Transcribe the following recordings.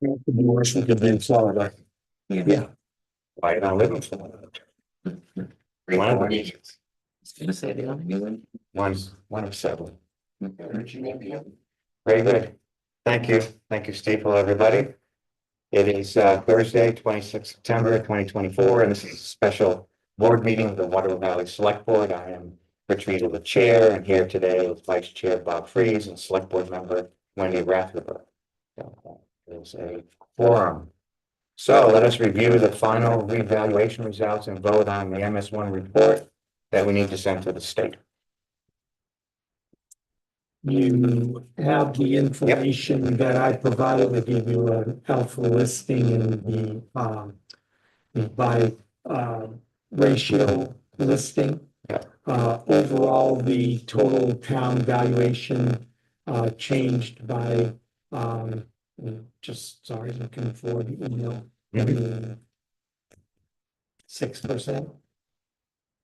Motion to be in Florida. Yeah. Why not live in Florida? One of them. Gonna say the only one. One of several. Very good. Thank you, Steve. Hello, everybody. It is Thursday, 26th September 2024, and this is a special board meeting of the Waterloo Valley Select Board. I am Rich Reed, the chair, and here today with Vice Chair Bob Freeze and Select Board member Wendy Rathriber. There's a forum. So let us review the final revaluation results and vote on the MS1 report that we need to send to the state. You have the information that I provided to give you an alpha listing in the by ratio listing. Yep. Overall, the total town valuation changed by just sorry, looking for the email. 6%,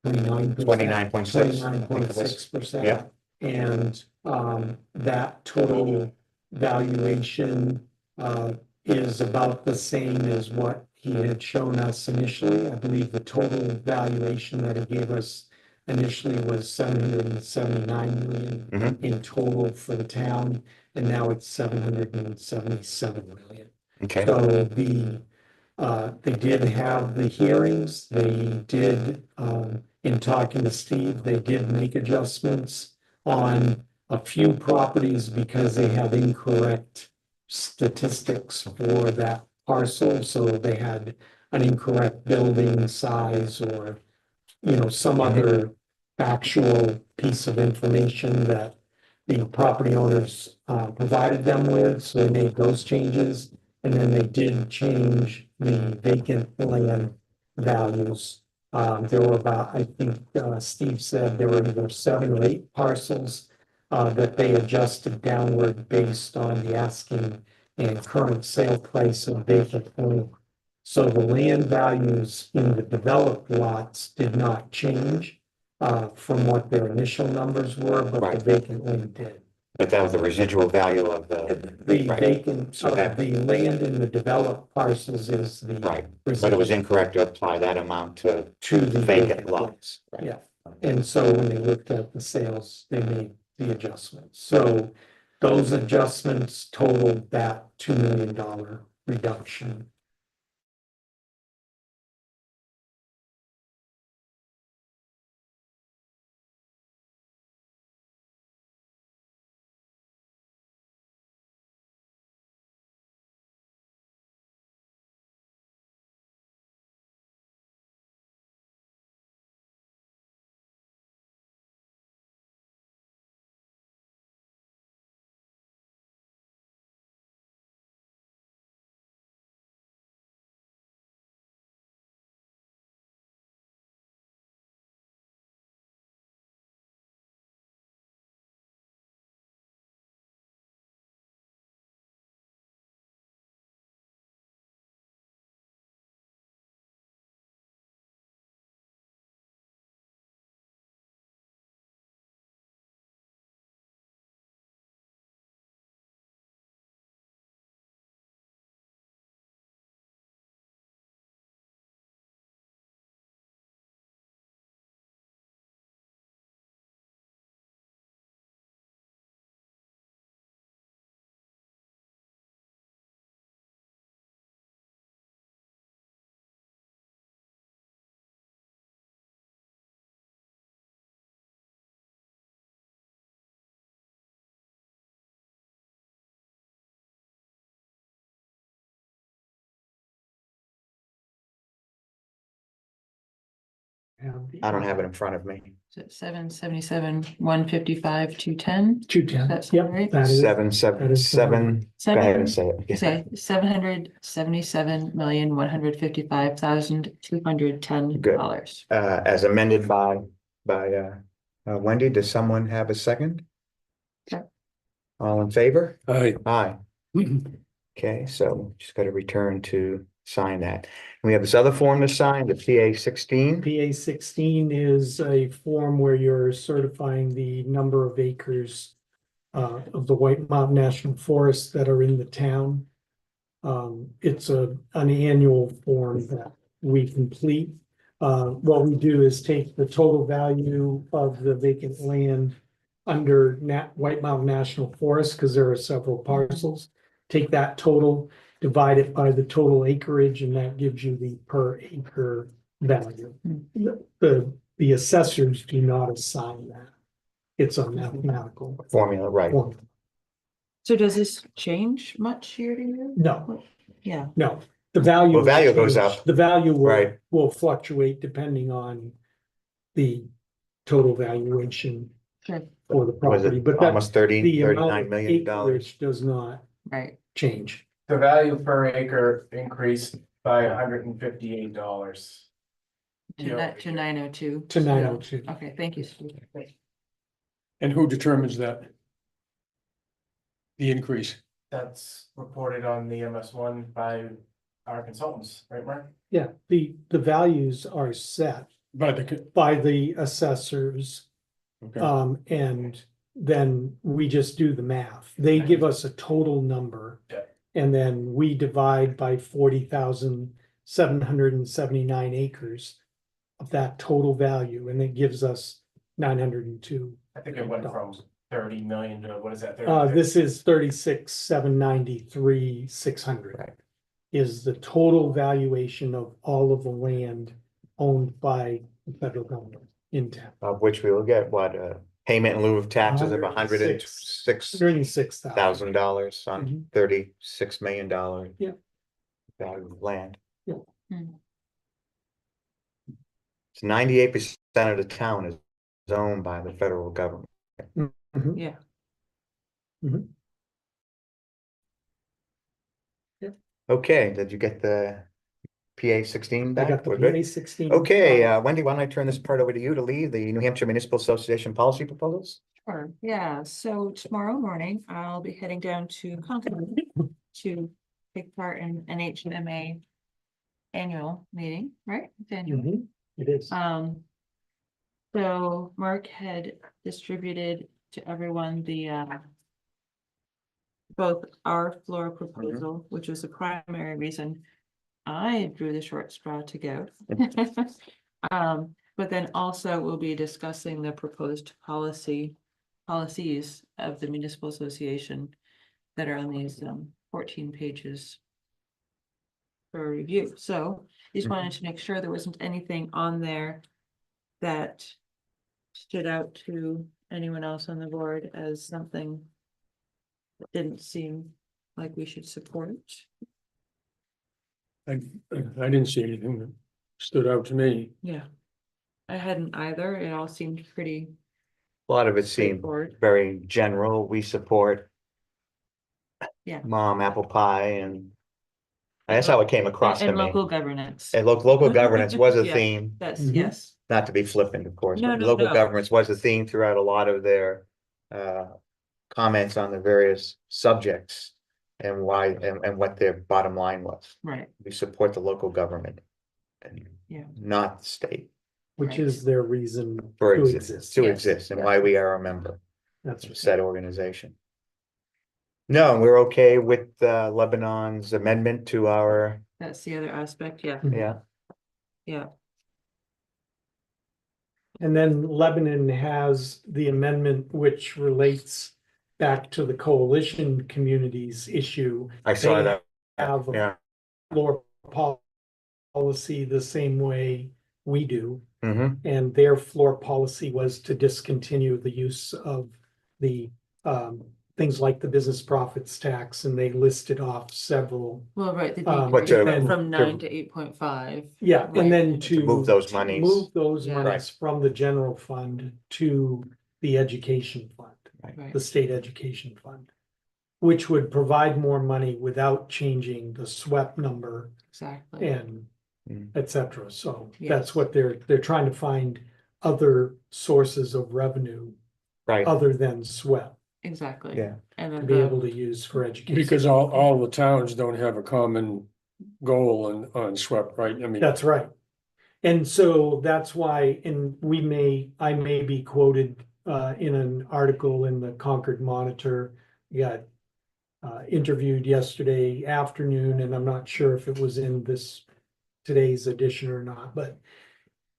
29.6%. Yeah. And that total valuation is about the same as what he had shown us initially. I believe the total valuation that he gave us initially was 779 million in total for the town, and now it's 777 million. Okay. So they did have the hearings. They did, in talking to Steve, they did make adjustments on a few properties because they have incorrect statistics for that parcel. So they had an incorrect building size or, some other factual piece of information that the property owners provided them with. So they made those changes. And then they did change the vacant land values. There were about, I think Steve said there were either 7 or 8 parcels that they adjusted downward based on the asking and current sale price of vacant land. So the land values in the developed lots did not change from what their initial numbers were, but Right. the vacant land did. But that was the residual value of the right. Vacant, So that- the land in the developed parcels is the. Right, but it was incorrect to apply that amount to the vacant lots. Right. Yeah, and so when they looked at the sales, they made the adjustments. So those adjustments totaled that $2 million reduction. I don't have it in front of me. 777, 155, 210. 210. That's Yep, right. that is. 777. Go ahead and say it. Okay, 777,155,210 dollars. As amended by Wendy. Does someone have a second? Sure. All in favor? Aye. Aye. Okay, so just got to return to sign that. And we have this other form to sign, the PA 16. PA 16 is a form where you're certifying the number of acres of the White Mountain National Forest that are in the town. It's an annual form that we complete. What we do is take the total value of the vacant land under White Mountain National Forest, because there are several parcels. Take that total, divide it by the total acreage, and that gives you the per acre value. The assessors do not assign that. It's a mathematical Formula, right. formula. So does this change much year to year? No, Yeah, no, the value. Well, value will goes change. up. The value Right. will fluctuate depending on the total valuation sure, for the Was property, it but that, almost 30, the amount 39 of million dollars? acreage does not right. change. The value per acre increased by $158. To 902. To 902. Okay, thank you, Steve. And who determines that? The increase? That's reported on the MS1 by our consultants, right, Mark? Yeah, the values are set By the, by the assessors. okay, And then we just do the math. They give us a total number. Yeah. And then we divide by 40,779 acres of that total value, and it gives us 902. I think it went from 30 million to, what is that? This is 36,793, 600. Right. Is the total valuation of all of the land owned by the federal government in town. Of which we will get what, payment in lieu of taxes of $106,000 on Mhm. $36 million. Yeah. Value of land. Yeah. Hmm. It's 98% of the town is owned by the federal government. Mhm. Yeah, Okay, did you get the PA 16 I back? got the We're good? PA 16. Okay, Wendy, why don't I turn this part over to you to lead the New Hampshire Municipal Association policy proposals? sure, yeah, so tomorrow morning, I'll be heading down to Concord to take part in NHMA annual meeting, right? It's annual. Mhm, it is. So Mark had distributed to everyone the both our floor proposal, which was the primary reason I drew the short straw to go. But then also we'll be discussing the proposed policies of the municipal association that are on these 14 pages for review. So just wanted to make sure there wasn't anything on there that stood out to anyone else on the board as something that didn't seem like we should support. I didn't see anything that stood out to me. Yeah. I hadn't either. It all seemed pretty A lot of it seemed straightforward. very general. We support Yeah. mom, apple pie, and that's how it came across to And me. local governance. And local governance was a Yeah. theme, That's, Mhm. yes, not to be flippant, of course, No, but no, local no. governance was a theme throughout a lot of their comments on the various subjects and why and what their bottom line was. right, We support the local government and Yeah. not the state Which right. is their reason for to exist, to Yes. exist, and Yeah. why we are a member That's of right. said organization. No, we're okay with Lebanon's amendment to our, that's the other aspect, yeah, yeah, yeah, And then Lebanon has the amendment which relates back to the coalition communities issue. I saw They that, Have a yeah. floor policy the same way we do. Mm-hmm. And their floor policy was to discontinue the use of the things like the business profits tax, and they listed off several. well, right, the But decrease to- from 9 to 8.5. Yeah, Right. and then To move those monies. Move those Yeah. monies from the general fund to the education fund, Right, the state education fund. Which would provide more money without changing the SWEP number exactly, and Mm. et cetera. So Yes. that's what they're trying to find other sources of revenue Right, other than SWEP exactly. yeah. And to then be able to use for education. Because all the towns don't have a common goal on SWEP, right? I mean, That's right. And so that's why, and I may be quoted in an article in the Concord Monitor. You got interviewed yesterday afternoon, and I'm not sure if it was in today's edition or not, but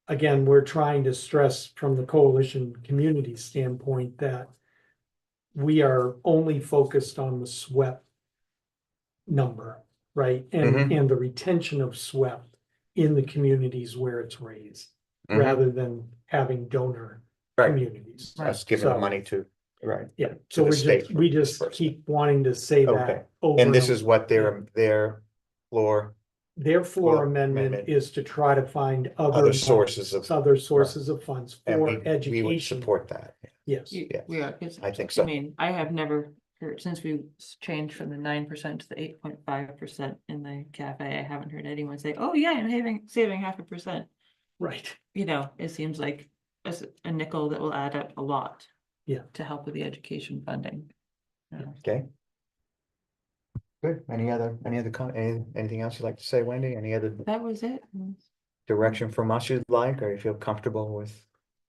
again, we're trying to stress from the coalition community standpoint that we are only focused on the SWEP number, right? Mhm. And the retention of SWEP in the communities where it's raised, Mhm. rather than having donor Right. communities. Us giving the So- money to, right, Yeah, To so the we state just first. keep wanting to say Okay. that over. and this over. is what their floor, Their floor Well, amendment amendment. is to try to find Other sources of- other sources of funds and for we would education. support that. Yes, Yes, We are, 'cause I think I so. mean, I have never heard, since we changed from the 9% to the 8.5% in the cafe, I haven't heard anyone say, oh yeah, I'm saving 0.5%. right. You know, it seems like a nickel that will add up a lot. Yeah. To help with the education funding. Okay. Good. Anything else you'd like to say, Wendy? Any other That was it. direction from us you'd like, or you feel comfortable with?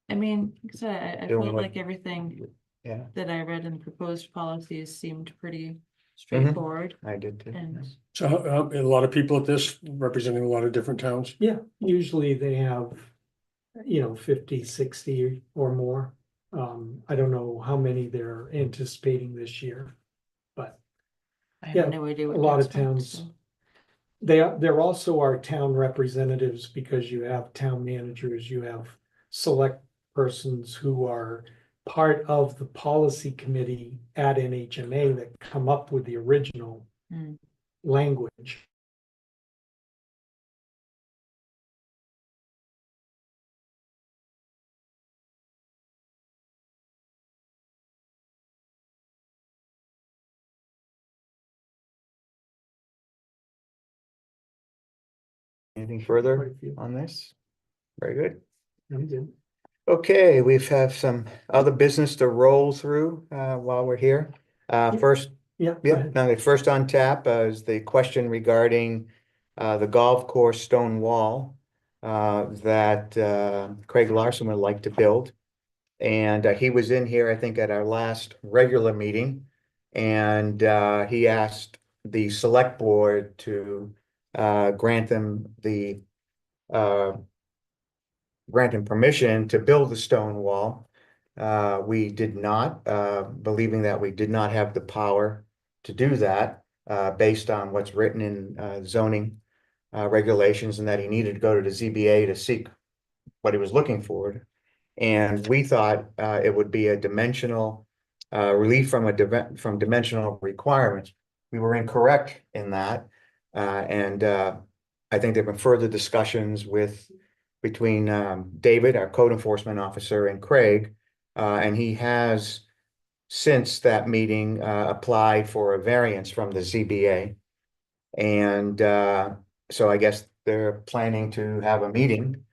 I mean, like I said, I Doing felt what- like everything Yeah, that I read in proposed policies seemed pretty Mm-hmm. straightforward I did too. and. So a lot of people at this representing a lot of different towns. Yeah, usually they have, 50, 60 or more. I don't know how many they're anticipating this year. I Yeah, have no idea a what to lot of expect, towns. so. There also are town representatives, because you have town managers, you have select persons who are part of the policy committee at NHMA that come up with the original Hmm. language. Anything further Quite a few. on this? Very good. I'm good. Okay, we've have some other business to roll through while we're here. First, Yeah, go yeah, ahead. now the first on tap is the question regarding the golf course stone wall that Craig Larson would like to build. And he was in here, I think, at our last regular meeting. And he asked the select board to grant them permission to build the stone wall. We did not, believing that we did not have the power to do that, based on what's written in zoning regulations, and that he needed to go to the ZBA to seek what he was looking for. And we thought it would be a dimensional relief from dimensional requirements. We were incorrect in that. And I think there have been further discussions between David, our code enforcement officer, and Craig. And he has, since that meeting, applied for a variance from the ZBA. And so I guess they're planning to have a meeting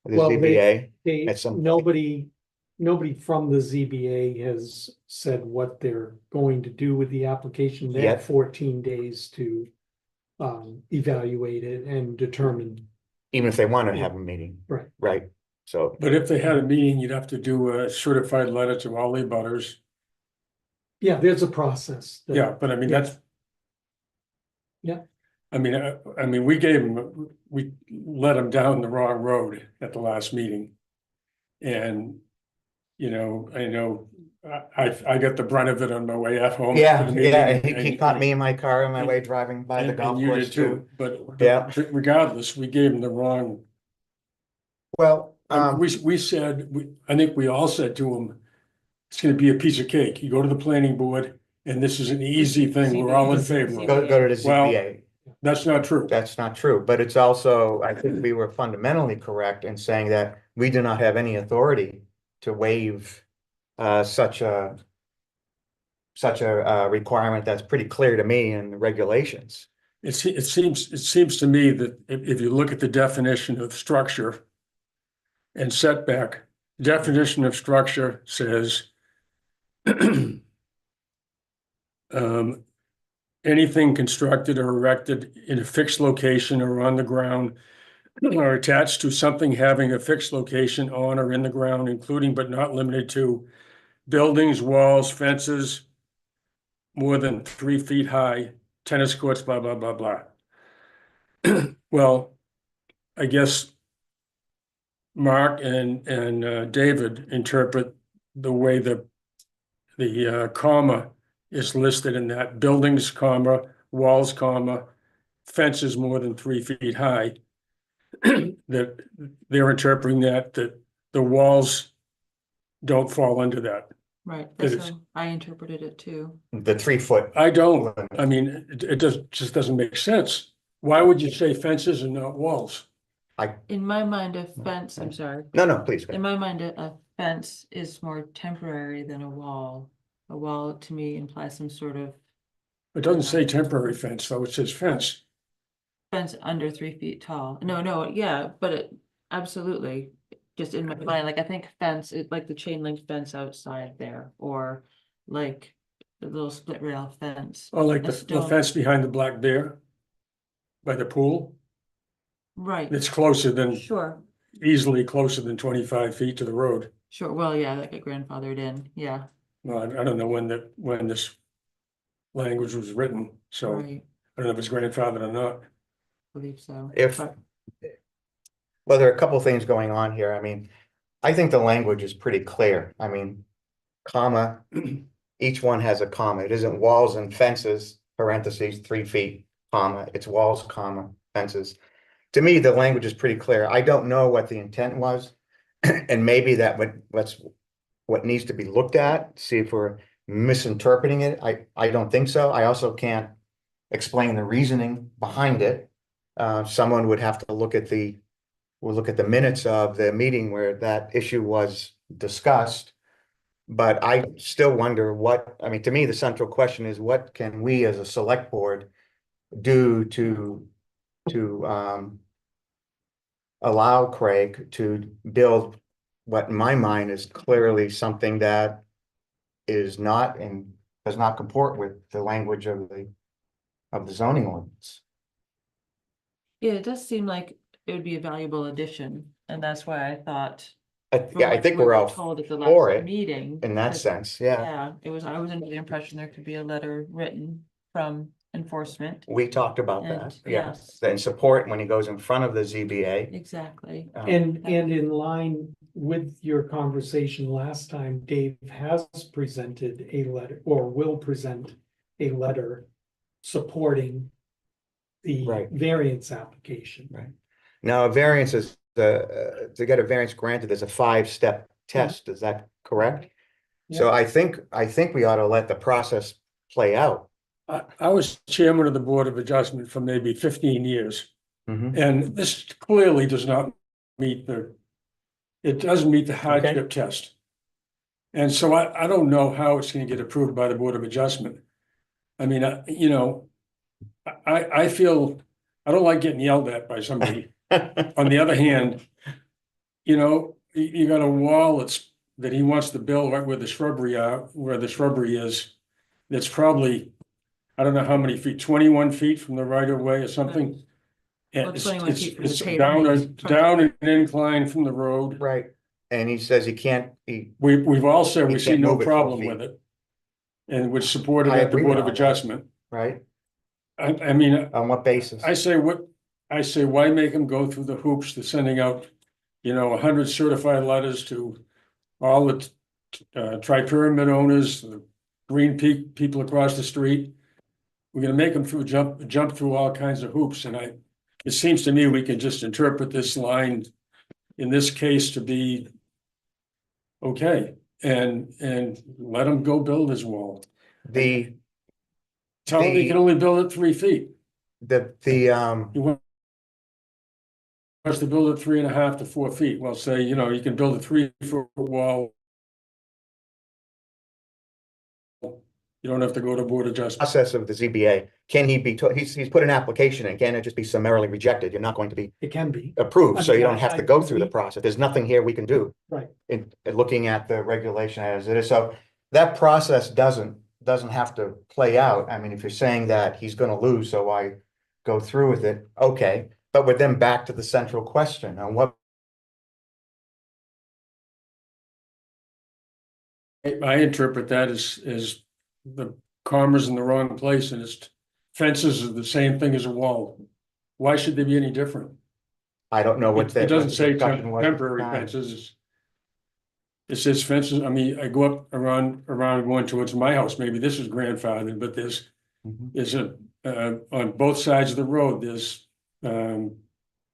with the Well, ZBA. They, At some point. nobody from the ZBA has said what they're going to do with the application. They have Yet. 14 days to evaluate it and determine. Even if they want to have a meeting. Right. Right, so, But if they had a meeting, you'd have to do a certified letter to all the abutters. Yeah, there's a process. that- Yeah, but I mean, Yeah. that's. Yeah. I mean, we led them down the wrong road at the last meeting. And, I know, I got the brunt of it on my way at home. yeah, to the meeting, yeah, he and- caught me in my car on my and- way driving by the and golf you did course too. But Yeah. regardless, we gave them the wrong. Well, We said, I think we all said to him, it's gonna be a piece of cake. You go to the planning board and this is an easy thing. We're all in favor of. go to the Well- ZBA. That's not true. That's not true, but it's also, I think we were fundamentally correct in saying that we do not have any authority to waive such a requirement that's pretty clear to me in the regulations. It seems to me that if you look at the definition of structure and setback, definition of structure says anything constructed or erected in a fixed location or on the ground or attached to something having a fixed location on or in the ground, including but not limited to buildings, walls, fences, more than 3 feet high, tennis courts, blah, blah, blah, blah. Well, I guess Mark and David interpret the way the comma is listed in that: buildings, comma, walls, comma, fences more than 3 feet high. That they're interpreting that the walls don't fall into that. Right, That that's is- how I interpreted it too. The 3 foot. I don't, I mean, it just doesn't make sense. Why would you say fences and not walls? In my mind, a fence, I'm sorry, No, please. in my mind, a fence is more temporary than a wall. A wall to me implies some sort of It doesn't say temporary fence, though, it says fence. fence under 3 feet tall. No, yeah, but it, absolutely. Just in my mind, like I think fence is like the chain link fence outside there, or like the little split rail fence. Or like A the stone- fence behind the Black Bear by the pool. Right, It's closer than, sure, easily closer than 25 feet to the road. sure. Well, yeah, like a grandfathered in, yeah, Well, I don't know when this language was written, so I right, don't know if it's grandfathered or not. believe so. If- But Well, there are a couple things going on here. I mean, I think the language is pretty clear. I mean, comma, each one has a comma. It isn't walls and fences, parentheses, 3 feet, comma. It's walls, comma, fences. To me, the language is pretty clear. I don't know what the intent was. And maybe that's what needs to be looked at, see if we're misinterpreting it. I don't think so. I also can't explain the reasoning behind it. Someone would have to look at the minutes of the meeting where that issue was discussed. But I still wonder I mean, to me, the central question is, what can we as a select board do to allow Craig to build what in my mind is clearly something that is not and does not comport with the language of the zoning ordinance. yeah, it does seem like it would be a valuable addition, and that's why I thought. Yeah, I think we we're were all told at the for last it meeting. in that that- sense, yeah. Yeah, I was under the impression there could be a letter written from enforcement. We talked about And, that, yeah, yes. and support when he goes in front of the ZBA. Exactly. And in line with your conversation last time, Dave has presented a letter or will present a letter supporting the Right. variance application. Right. Now, a variance is to get a variance granted, there's a 5-step test, is that correct? So I think we ought to let the process play out. I was chairman of the Board of Adjustment for maybe 15 years, Mhm. and this clearly does not meet it doesn't meet the hardship test. And so I don't know how it's gonna get approved by the Board of Adjustment. I mean, you know, I feel, I don't like getting yelled at by somebody. On the other hand, you know, you got a wall that he wants to build right where the shrubbery is. That's probably, I don't know how many feet, 21 feet from the right of way or something. Well, And 21 feet from the it's pavement. down an incline from the road. Right, and he says We've all said we He see can't no move it 4 problem feet. with it. And which supported I at the agree Board with of all that. Adjustment. right, I mean, on what basis? I say why make them go through the hoops to sending out, 100 certified letters to all the tri-pyramid owners, the Green Peak people across the street. We're gonna make them jump through all kinds of hoops, and it seems to me we can just interpret this line in this case to be okay, and let him go build his wall. The Tell him he can only build it 3 feet. He wants to build it 3.5 to 4 feet. Well, say, you can build a 3-foot wall. You don't have to go to Board of Adjustment. process of the ZBA, can he be, he's put an application in, can it just be summarily rejected? You're not going to be It can be, approved, so you I don't mean, have to I- go through the we- process. There's nothing here we can do. right? In looking at the regulation as it is. So that process doesn't have to play out. I mean, if you're saying that he's gonna lose, so I go through with it, okay. But we're then back to the central question on what I interpret that as the commas in the wrong place and it's fences are the same thing as a wall. Why should they be any different? I don't know what It that. doesn't what the say discussion was at the temporary time. fences. It says fences, I mean, I go up around going towards my house, maybe this is grandfathered, but there's Mhm. on both sides of the road, there's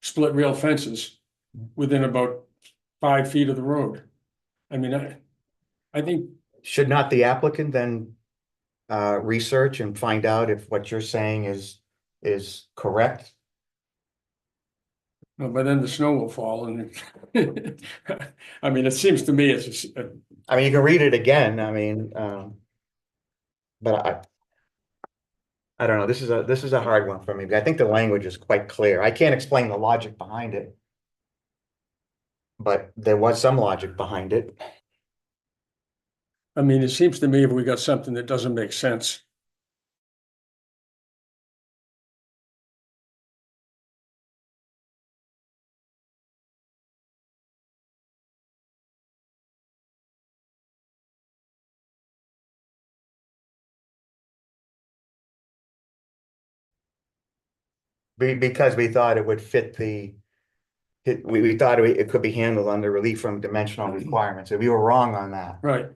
split rail fences within about 5 feet of the road. I mean, I think, Should not the applicant then research and find out if what you're saying is correct? no, but then the snow will fall and I mean, it seems to me it's I mean, you can read it again, I mean, but I don't know, this is a hard one for me, but I think the language is quite clear. I can't explain the logic behind it. But there was some logic behind it. I mean, it seems to me if we got something that doesn't make sense. Because we thought it would fit we thought it could be handled under relief from dimensional requirements, and we were wrong on that. Right.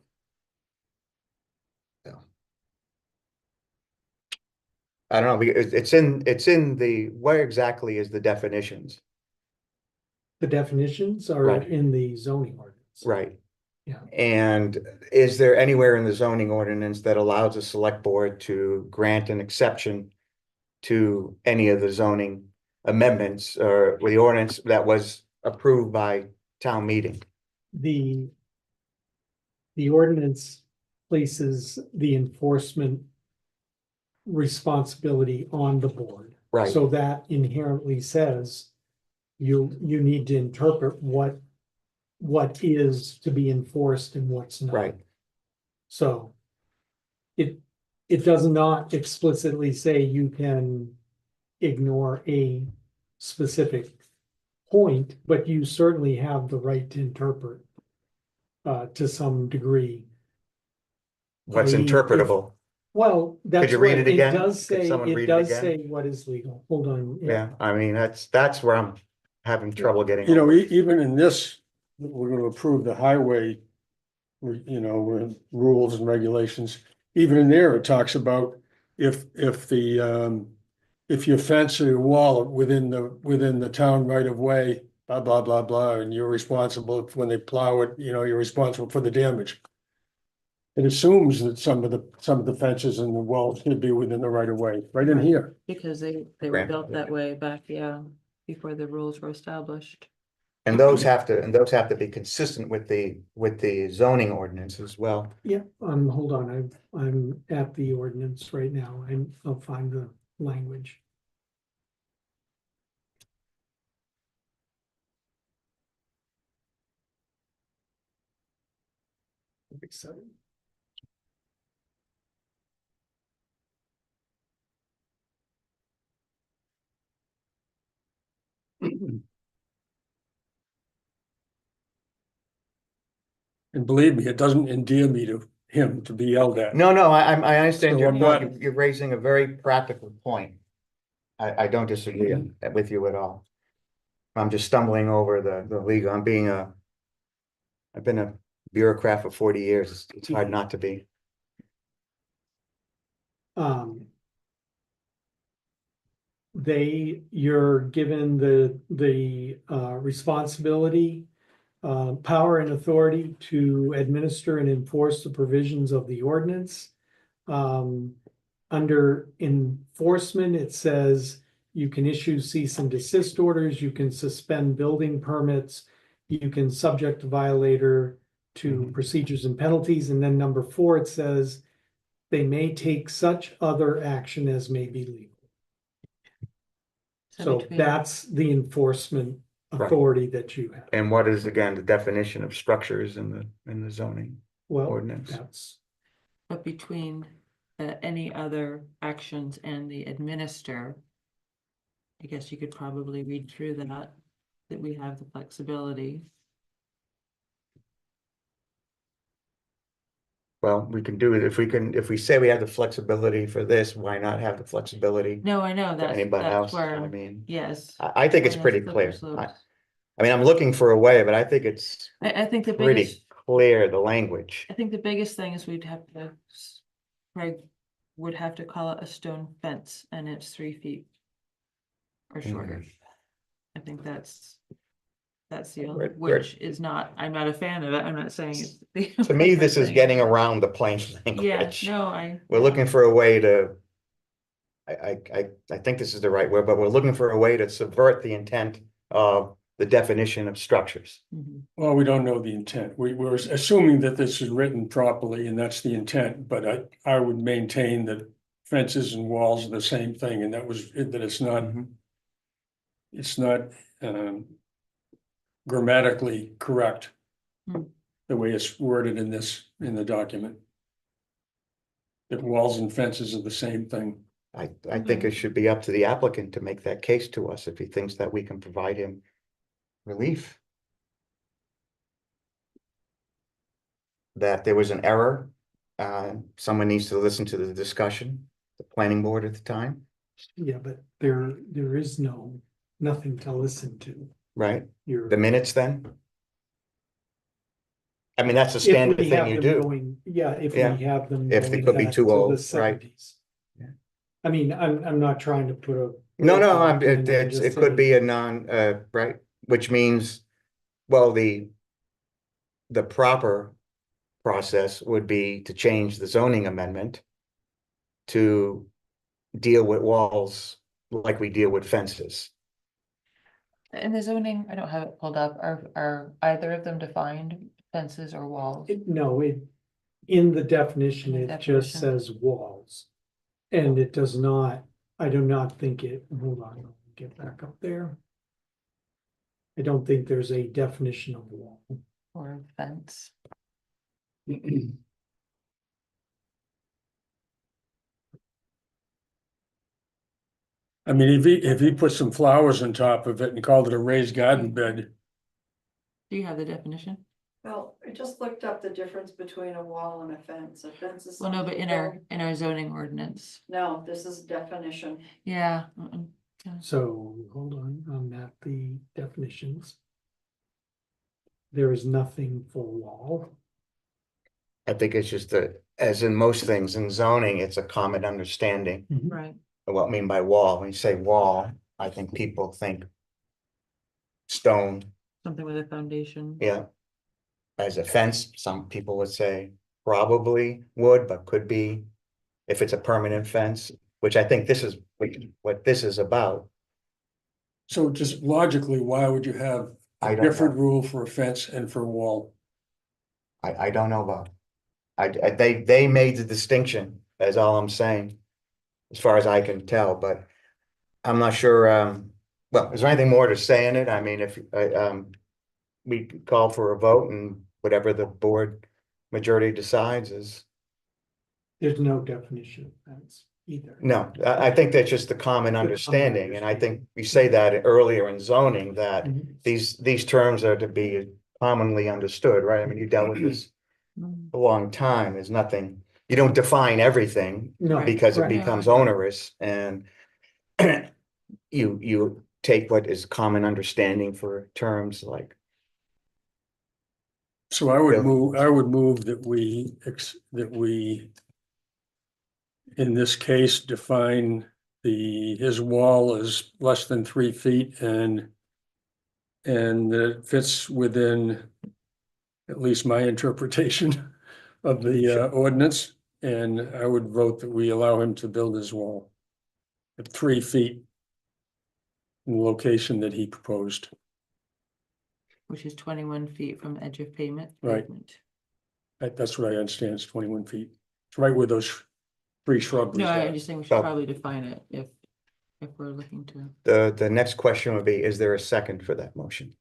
I don't know, it's in the, where exactly is the definitions? The definitions are Right. in the zoning ordinance. Right. Yeah. And is there anywhere in the zoning ordinance that allows a select board to grant an exception to any of the zoning amendments or the ordinance that was approved by town meeting? The ordinance places the enforcement responsibility on the board. Right. So that inherently says you need to interpret what is to be enforced and what's not. Right. So it does not explicitly say you can ignore a specific point, but you certainly have the right to interpret to some degree. What's i.e. interpretable? Well, that's you read what it again? does Could say, someone read it it does again? say what is legal. Hold on. Yeah, I mean, that's where I'm having trouble getting. You know, over. even in this, we're gonna approve the highway, rules and regulations. Even in there, it talks about if you fence a wall within the town right of way, blah, blah, blah, blah, and you're responsible when they plow it, you're responsible for the damage. It assumes that some of the fences and the walls should be within the right of way, right in here. Because they were built that way back, before the rules were established. And those have to be consistent with the zoning ordinance as well. Yeah, hold on, I'm at the ordinance right now, and I'll find the language. Excited. And believe me, it doesn't endear me to him to be yelled at. No, I understand So your I'm point. not- You're raising a very practical point. I don't disagree with you at all. I'm just stumbling over the legal, I've been a bureaucrat for 40 years. It's hard not to be. You're given the responsibility, power and authority to administer and enforce the provisions of the ordinance. Under enforcement, it says you can issue cease and desist orders, you can suspend building permits, you can subject the violator to procedures and penalties, and then number 4, it says they may take such other action as may be legal. So between- that's the enforcement authority that you have. And what is, again, the definition of structures in the zoning Well, ordinance? that's, But between any other actions and the administer, I guess you could probably read through that we have the flexibility. Well, we can do it if we say we have the flexibility for this, why not have the flexibility No, I know, for that's, anybody that's else? I where, mean, yes. I think it's Where pretty the clear. slippery slopes. I mean, I'm looking for a way, but I think it's I think the pretty biggest, clear, the language. I think the biggest thing is we'd have to, Craig would have to call it a stone fence and it's 3 feet. Or shorter. I think that's the only, We're- which is not, I'm not a fan of it, I'm not saying it's. the- To me, I'm not this is saying getting it's- around the plain Yeah, language. no, I. We're looking for a way to. I think this is the right word, but we're looking for a way to subvert the intent of the definition of structures. Mhm. Well, we don't know the intent. We're assuming that this is written properly and that's the intent, but I would maintain that fences and walls are the same thing, and that it's not, it's not, grammatically correct. Hmm. The way it's worded in the document. That walls and fences are the same thing. I think it should be up to the applicant to make that case to us if he thinks that we can provide him relief. That there was an error. Someone needs to listen to the discussion, the planning board at the time, Yeah, but there is nothing to listen to. right? You're. The minutes then? I mean, that's a If standard we thing have you them do. going, yeah, if Yeah. we have them. If they going could be back too to the old, right. 70s. Yeah. I mean, I'm not trying to put a. No, I'm it just could be saying, a non, right, which means, well, the proper process would be to change the zoning amendment to deal with walls like we deal with fences. In the zoning, I don't have it pulled up, are either of them defined fences or walls? No, in the definition, In the it just definition. says walls. And it does not, I do not think it, hold on, I'll get back up there. I don't think there's a definition of wall. Or fence? I mean, if he put some flowers on top of it and called it a raised garden bed. Do you have the definition? Well, I just looked up the difference between a wall and a fence. A fence is. Well, no, but something in our zoning ordinance, No, this is definition. yeah. So, hold on, I'm at the definitions. There is nothing for wall. I think it's just as in most things in zoning, it's a common understanding Right, of what I mean by wall. When you say wall, I think people think stone, something with a foundation. yeah. As a fence, some people would say probably would, but could be if it's a permanent fence, which I think this is what this is about. So just logically, why would you have I a don't different know. rule for a fence and for a wall? I don't know about. They made the distinction, that's all I'm saying. As far as I can tell, but I'm not sure, well, is there anything more to say in it? I mean, if, we could call for a vote and whatever the board majority decides is, There's no definition of fence either. no, I think that's just the common understanding. And I think we say that earlier in zoning that Mhm. these terms are to be commonly understood, right? I mean, you dealt with this Mm. a long time. There's nothing, you don't define everything No. because it right. becomes onerous and you take what is common understanding for terms like, So I would move that we. In this case, define his wall as less than 3 feet and. And that it fits within. At least my interpretation of the ordinance, and I would vote that we allow him to build his wall. At 3 feet. In the location that he proposed. Which is 21 feet from edge of pavement. Right. That's what I understand, it's 21 feet. It's right where those three shrubberies No, are. I'm just saying we should Oh. probably define it if we're looking to. the next question would be, is there a second for that motion?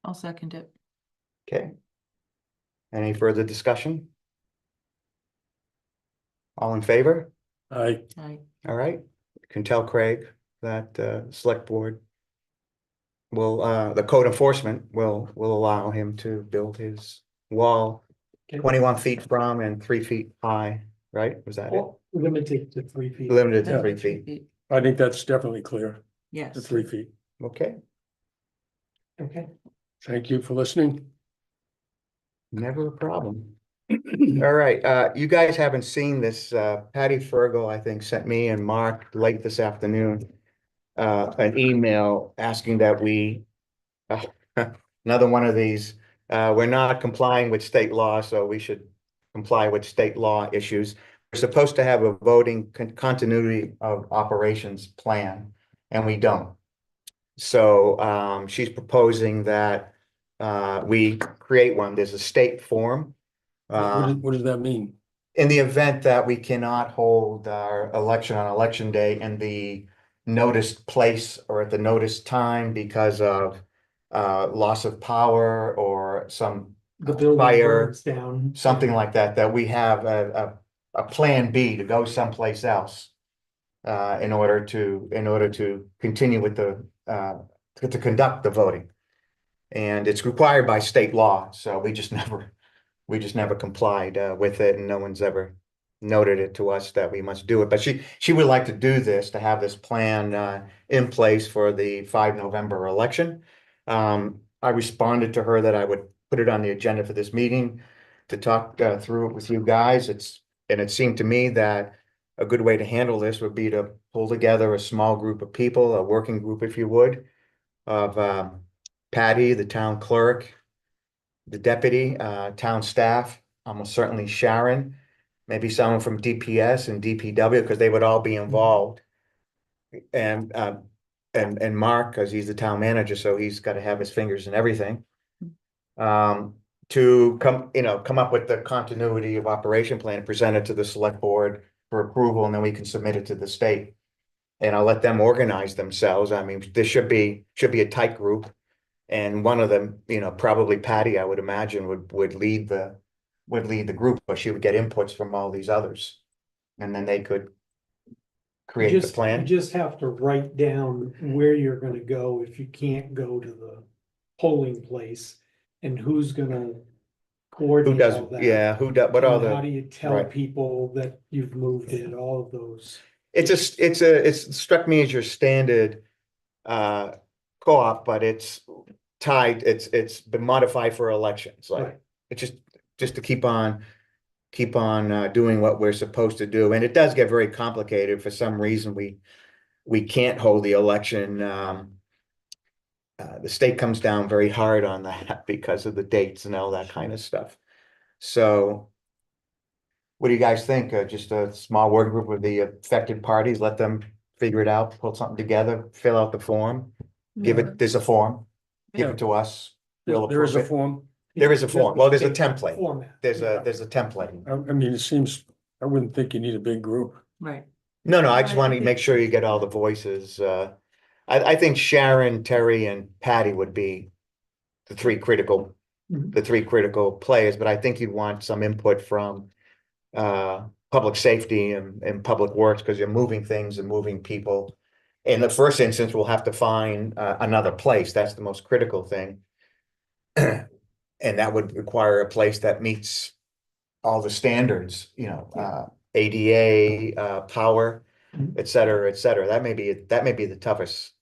I'll second it. Okay. Any further discussion? All in favor? I, I, All right, can tell Craig that select board the code enforcement will allow him to build his wall Okay. 21 feet from and 3 feet high, right? Was that it? Or limited to 3 feet. Limited to Yeah. 3 feet. I think that's definitely clear, the Yes. 3 feet. Okay, Okay. Thank you for listening. never a problem. All right, you guys haven't seen this, Patty Fergal, I think, sent me and Mark late this afternoon an email asking that we, another one of these, we're not complying with state law, so we should comply with state law issues. We're supposed to have a voting continuity of operations plan, and we don't. So she's proposing that we create one. There's a state form. What does that mean? In the event that we cannot hold our election on election day in the noticed place or at the noticed time because of loss of power or some The building fire, burns down. something like that, that we have a plan B to go someplace else in order to continue with to conduct the voting. And it's required by state law, so we just never complied with it, and no one's ever noted it to us that we must do it. But she would like to do this, to have this plan in place for the 5 November election. I responded to her that I would put it on the agenda for this meeting to talk through it with you guys. And it seemed to me that a good way to handle this would be to pull together a small group of people, a working group, if you would, of Patty, the town clerk, the deputy, town staff, almost certainly Sharon, maybe someone from DPS and DPW, because they would all be involved. And Mark, because he's the town manager, so he's got to have his fingers in everything. To come up with the continuity of operation plan, present it to the select board for approval, and then we can submit it to the state. And I'll let them organize themselves. I mean, this should be a tight group. And one of them, probably Patty, I would imagine, would lead the group, but she would get inputs from all these others. And then they could create the You plan. just have to write down where you're gonna go if you can't go to the polling place, and who's gonna Who coordinate does, all that. yeah, who does, what are And how the, do you tell right. people that you've moved it, all of those? it's struck me as your standard co-op, but it's tied, it's been modified for elections, like Right. it's just to keep on doing what we're supposed to do. And it does get very complicated. For some reason, we can't hold the election. The state comes down very hard on that because of the dates and all that kind of stuff. So what do you guys think? Just a small working group with the affected parties, let them figure it out, pull something together, fill out the form, there's a form, give Yeah. it to us. We'll There is a approve it. form. There is a form. Well, there's a State template. Format. There's a template. I mean, it seems, I wouldn't think you need a big group. Right. No, I just I want to think make sure you get all the voices. I think Sharon, Terry, and Patty would be the three critical players, but I think you'd want some input from public safety and public works, because you're moving things and moving people. In the first instance, we'll have to find another place. That's the most critical thing. And that would require a place that meets all the standards, ADA, power, et cetera, et cetera. That may be the toughest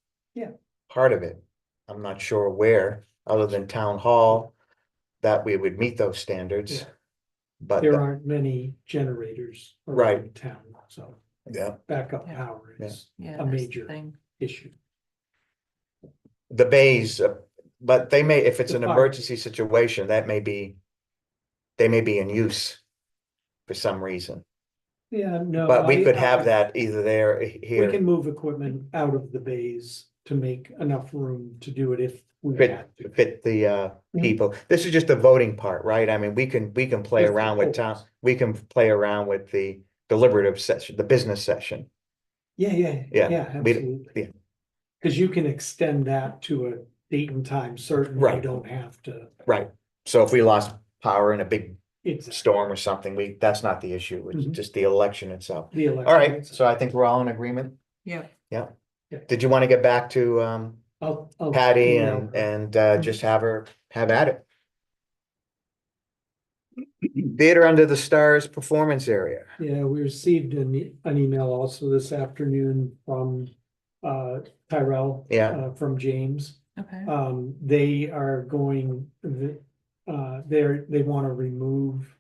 part of it. I'm not sure where, other than town hall, that we would meet those standards. Yeah. But There aren't many generators Right. around town, so yeah, backup Yeah. power is Yeah. a that's the major thing. issue. the bays, but they may, if it's The an fire. emergency situation, they may be in use for some reason. Yeah, no. But we could I- have that either there, We here. can move equipment out of the bays to make enough room to do it if we Fit, had to. fit the people. This is just the voting part, right? I mean, we can play Just the around with polls. we can play around with the deliberative session, the business session. Yeah, Yeah, we- absolutely. yeah. Cause you can extend that to a date and time certain, you Right. don't have to. Right. So if we lost power in a big It's storm or something, that's not the issue. It's Mhm. just the election itself. the election. All right, so I think we're all in agreement. Yeah. Yeah. Yeah. Did you want to get back to I'll Patty email and her. just have at it. Theater Under the Stars performance area. Yeah, we received an email also this afternoon from Tyrell. Yeah. From James. Okay, They are going, they want to remove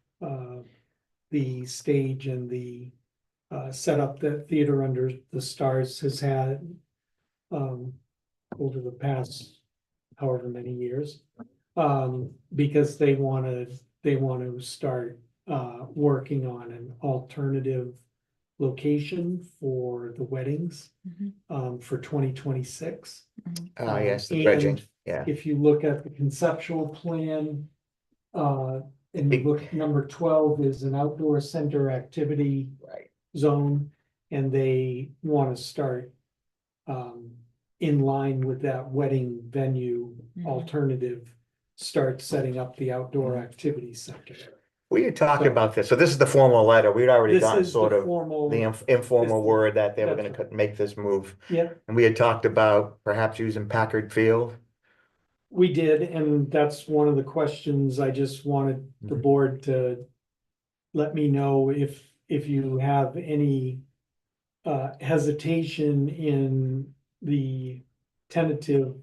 the stage and the setup that Theater Under the Stars has had over the past however many years. Because they want to start working on an alternative location for the weddings mhm, for 2026. mhm. Oh, yes, the And dredging, yeah. If you look at the conceptual plan, and you Big- look, number 12 is an outdoor center activity Right. zone, and they want to start in line with that wedding venue Mhm. alternative, start setting up the outdoor Mhm. activity center. We had talked So- about this. So this is the formal letter. We'd already This gotten is sort the of formal, the informal this- word that they were that's gonna right. make this move. yeah, And we had talked about perhaps using Packard Field. we did, and that's one of the questions I just wanted the Mhm. board to let me know if you have any hesitation in the tentative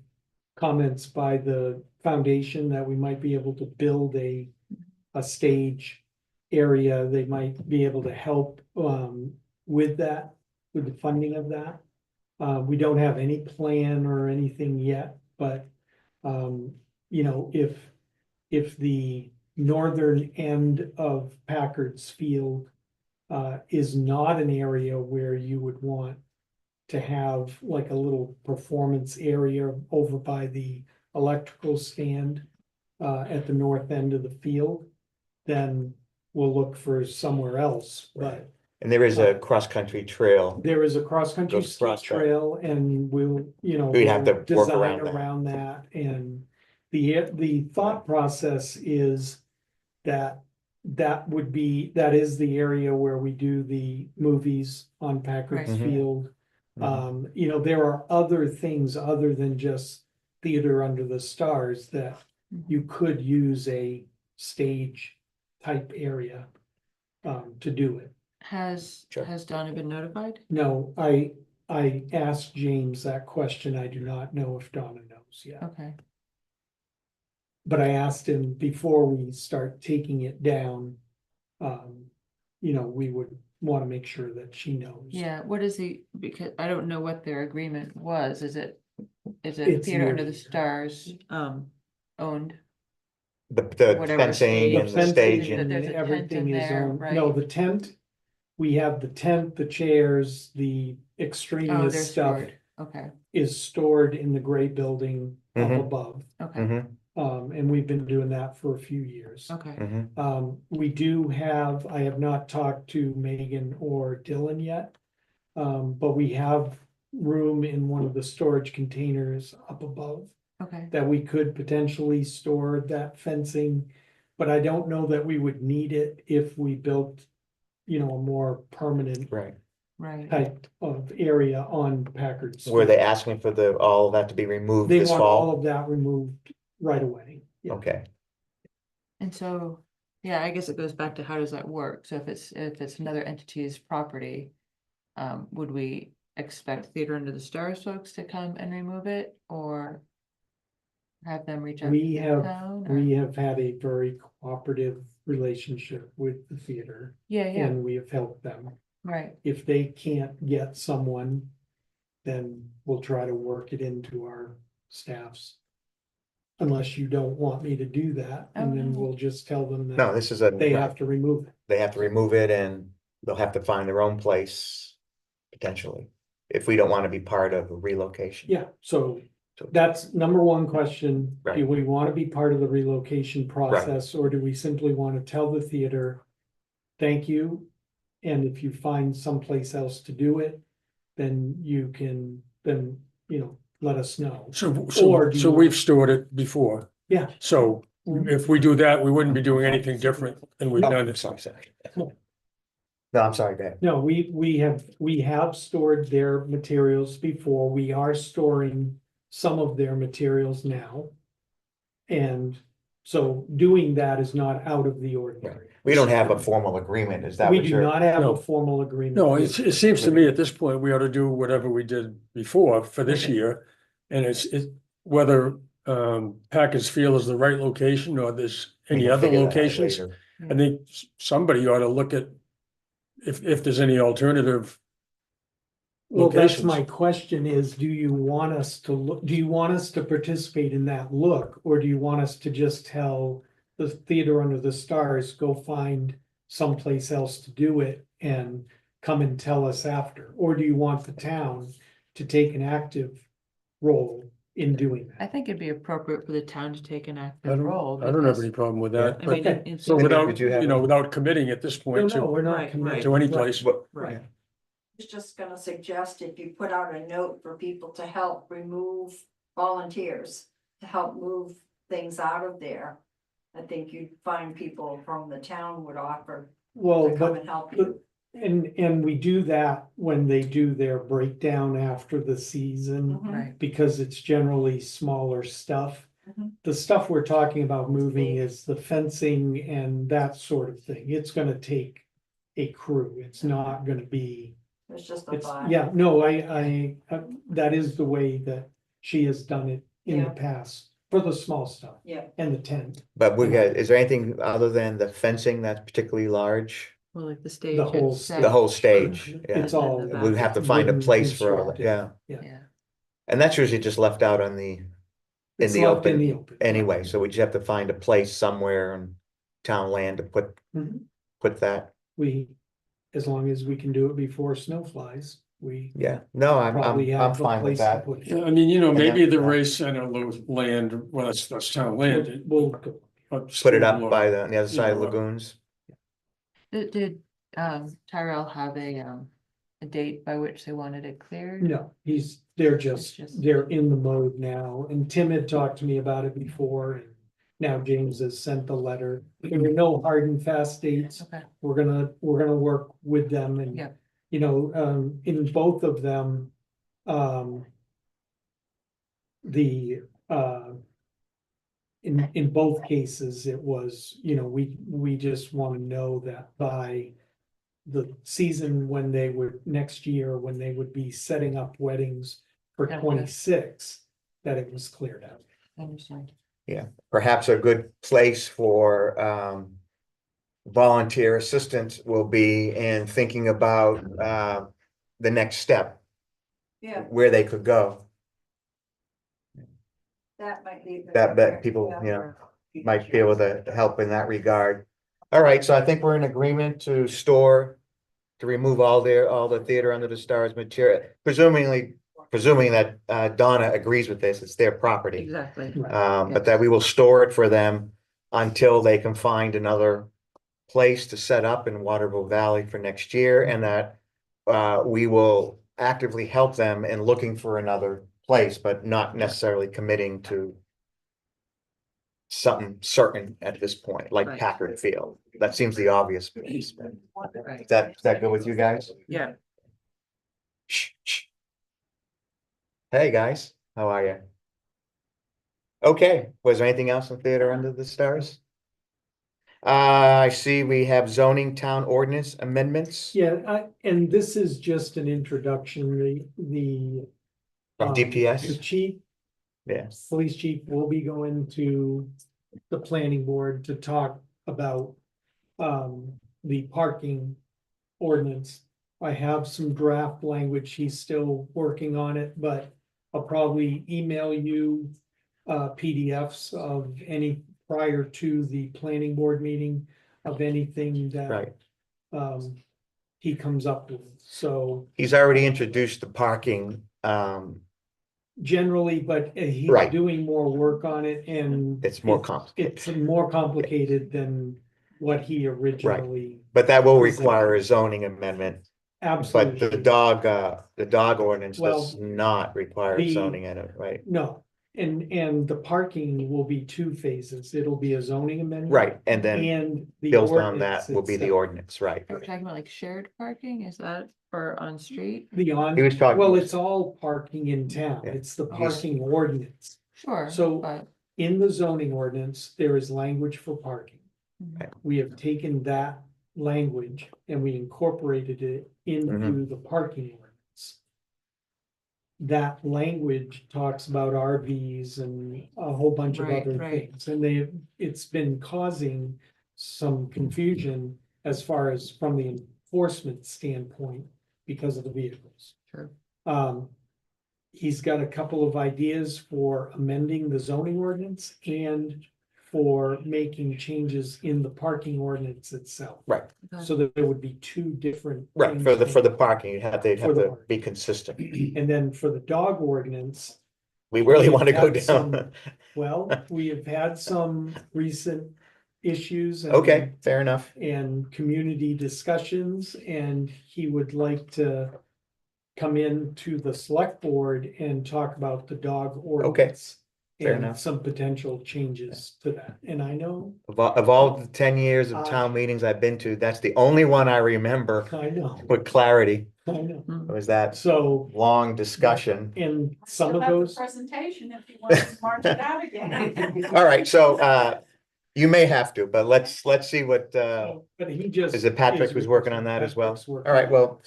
comments by the foundation that we might be able to build a stage area. They might be able to help with that, with the funding of that. We don't have any plan or anything yet, but you know, if the northern end of Packard's Field is not an area where you would want to have like a little performance area over by the electrical stand at the north end of the field, then we'll look for somewhere else. But And there is a cross-country trail. there is a cross-country Goes across that. trail, and we'll, you know, We'd have to we'll work design around that. around that. And the thought process is that that is the area where we do the movies on Packard's Right. Mhm. Field. Mhm. You know, there are other things other than just Theater Under the Stars that you could use a stage type area to do it. Has Sure. Donna been notified? No, I asked James that question. I do not know if Donna knows yet. Okay, But I asked him before we start taking it down. You know, we would want to make sure that she knows. yeah, what is because I don't know what their agreement was, is it It's Theater Under the yearly. Stars, The owned? Whatever fencing The and the fencing staging. and There's a tent everything in is there, on, no, right? the tent. We have the tent, the chairs, the Oh, they're extraneous stuff stored, okay, is stored in the gray building up Mhm. above. okay, Mhm, And we've been doing that for a few years. okay, mhm. We do have, I have not talked to Megan or Dylan yet. But we have room in one of the storage containers up above okay, that we could potentially store that fencing. But I don't know that we would need it if we built, you know, a more permanent Right. right. type of area on Packard's. Were they Field. asking for all that to be removed They this want all fall? of that removed right away. Yeah. Okay, And so, yeah, I guess it goes back to how does that work? So if it's another entity's property, would we expect Theater Under the Stars folks to come and remove it, or have them reach out to We the have, town? Or- we have had a very cooperative relationship with the theater, Yeah, yeah, and we have helped them. right, If they can't get someone, then we'll try to work it into our staffs. Unless you don't want me to do that, Oh, and then no. we'll just tell them no, that this is they have to remove it. they have to remove it and they'll have to find their own place potentially. If we don't want to be part of a relocation. Yeah, so that's number one question. Do Right. we want to be part of the relocation process, or do we simply want to tell the theater, thank you? And if you find someplace else to do it, then you can, you know, let us know. Or do So you- we've stored it before. Yeah. So if we do that, we wouldn't be doing anything different than we've Oh, done I'm this. sorry. No, I'm sorry, go ahead. No, we have stored their materials before. We are storing some of their materials now. And so doing that is not out of the ordinary. We don't have a formal agreement, is that We what do you're? not have No. a formal agreement. No, with- it seems to me at this point, we ought to do whatever we did before for this Okay. year. And whether Packers Field is the right location or there's We any can other figure that out locations. later. I think somebody ought to look at if there's any alternative. Well, that's locations. my question is, do you want us to look, do you want us to participate in that look? Or do you want us to just tell the Theater Under the Stars, go find someplace else to do it and come and tell us after? Or do you want the town to take an active role in doing I that? think it'd be appropriate for the town to take an I active role. don't have because, any problem with Yeah. that, I but mean, Okay. it's. so without, Did you have any- without committing at this No, point no, to, we're not Right, committed. to any Right. place. What- Right. yeah. was just gonna suggest if you put out a note for people to help remove volunteers, to help move things out of there. I think you'd find people from the town would offer Well, to come but and help you. and we do that when they do their breakdown after the season. Mhm. Right, Because it's generally smaller stuff. Mhm. The stuff we're talking about moving is the fencing and that sort of thing. It's gonna take a crew. It's not gonna be, It's just a it's, thought. yeah, no, that is the way that she has done it in the Yeah. past for the small stuff Yeah, and the tent, But is there anything other than the fencing that's particularly large? well, like the stage. whole itself. The whole stage, yeah. It's all. We have to find a wooden place for all that, constructed. yeah. Yeah, And that's usually just left out on the, in It's the left in open the open. anyway, so we just have to find a place somewhere in town land to Mhm. put that. As long as we can do it before snow flies, we Yeah, no, probably I'm have a fine with place to that. put it. Yeah, I mean, And maybe that- the race center land, well, that's town land. We'll Put it up by on the other side of Yeah. lagoons. did Tyrell have a date by which they wanted it cleared? No, they're in the mode now, and Tim had talked to me about it before, and now James has sent the letter. There were no hard and fast dates. Okay, We're gonna work with them and. Yeah. You know, in both of them, the, in both cases, it was, we just wanna know that by the season when they would, next year, when they would be setting up weddings for Okay. 26, that it was cleared out. I understand. Perhaps a good place for volunteer assistance will be in thinking about the next step, yeah, where they could go. that might be. That people, might be able to help in that regard. All right, so I think we're in agreement to remove all the Theater Under the Stars material, presuming that Donna agrees with this, it's their property. Exactly. But that we will store it for them until they can find another place to set up in Waterville Valley for next year, and that we will actively help them in looking for another place, but not necessarily committing to something certain at this point, like Right. Packard Field. That seems the obvious place. Right. Is that good with you guys? Yeah, Shh, shh. Hey, guys, how are you? Okay, was there anything else in Theater Under the Stars? I see we have zoning town ordinance amendments Yeah, and this is just an introduction, the. from The DPS. chief, Yes, police chief will be going to the planning board to talk about the parking ordinance. I have some draft language, he's still working on it, but I'll probably email you PDFs of any prior to the planning board meeting of anything that right. he comes up with, so He's already introduced the parking. generally, but he's Right. doing more work on it and. It's more complicated, It's more complicated than what he originally. but that will require a zoning amendment. But Absolutely. the dog ordinance does Well, not require the- zoning in it, right? No, and the parking will be two phases. It'll be a zoning amendment. Right, and then And the built on ordinance that will be the itself. ordinance, right? are we talking about like shared parking, is that? for on street? The on, He was talking- well, it's all parking in town. Yeah. It's the He's- parking ordinance. Sure. So- But, In the zoning ordinance, there is language for parking. Mhm. We have taken that language and we incorporated it into the parking ordinance. That language talks about RVs and a whole bunch of Right, other right. things, and it's been causing some confusion as far as from the enforcement standpoint because of the vehicles. Sure. He's got a couple of ideas for amending the zoning ordinance and for making changes in the parking ordinance itself. Right, So that there would be two different. right, for the parking, they'd For have the to parking. be consistent. And then for the dog ordinance, We really We've want to go had some- down. well, we have had some recent issues. Okay, fair enough. And community discussions, and he would like to come in to the select board and talk about the dog ordinance. fair And enough. some potential changes to that, and I know, Of all the 10 years of town meetings I've been to, that's the only one I remember I know, with clarity, I know, was that so, long discussion. and some Still of have the those. Presentation if you want to mark it out again. All right, so you may have to, but let's see what But he just. is it Patrick was working on that as well? Patrick's working All right, on well,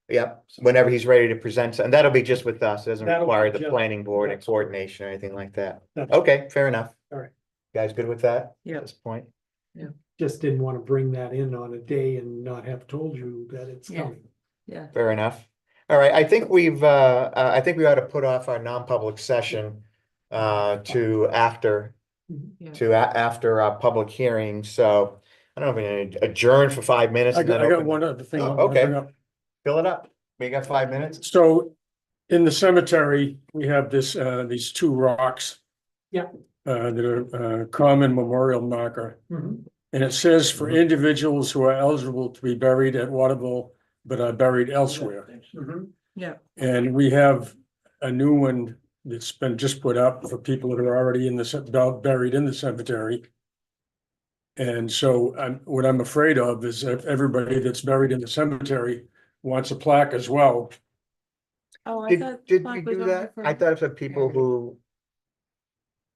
it. yeah, whenever he's ready to present, and that'll be just with us, it doesn't That'll be require the just- planning board and that's coordination or anything like that. That's- Okay, fair enough. All right. Guys good with that? Yeah. At this point? Just didn't want to bring that in on a day and not have told you that it's Yeah. coming. Yeah. Fair enough. All right, I think we ought to put off our non-public session to after Yeah. after our public hearing, so I don't know if we need to adjourn for 5 minutes. I and got, then I got open- one other thing. I Oh, wanna okay. bring up. Fill it up. We got 5 minutes? So in the cemetery, we have these two rocks. Yeah. That are common memorial marker. Mhm. And it says for individuals who are eligible to be buried at Waterville, but are buried elsewhere. Mhm. Yeah. And we have a new one that's been just put up for people that are already buried in the cemetery. And so what I'm afraid of is if everybody that's buried in the cemetery wants a plaque as well. Oh, I Did thought. we plaque was do only that? for- I thought it was for people who.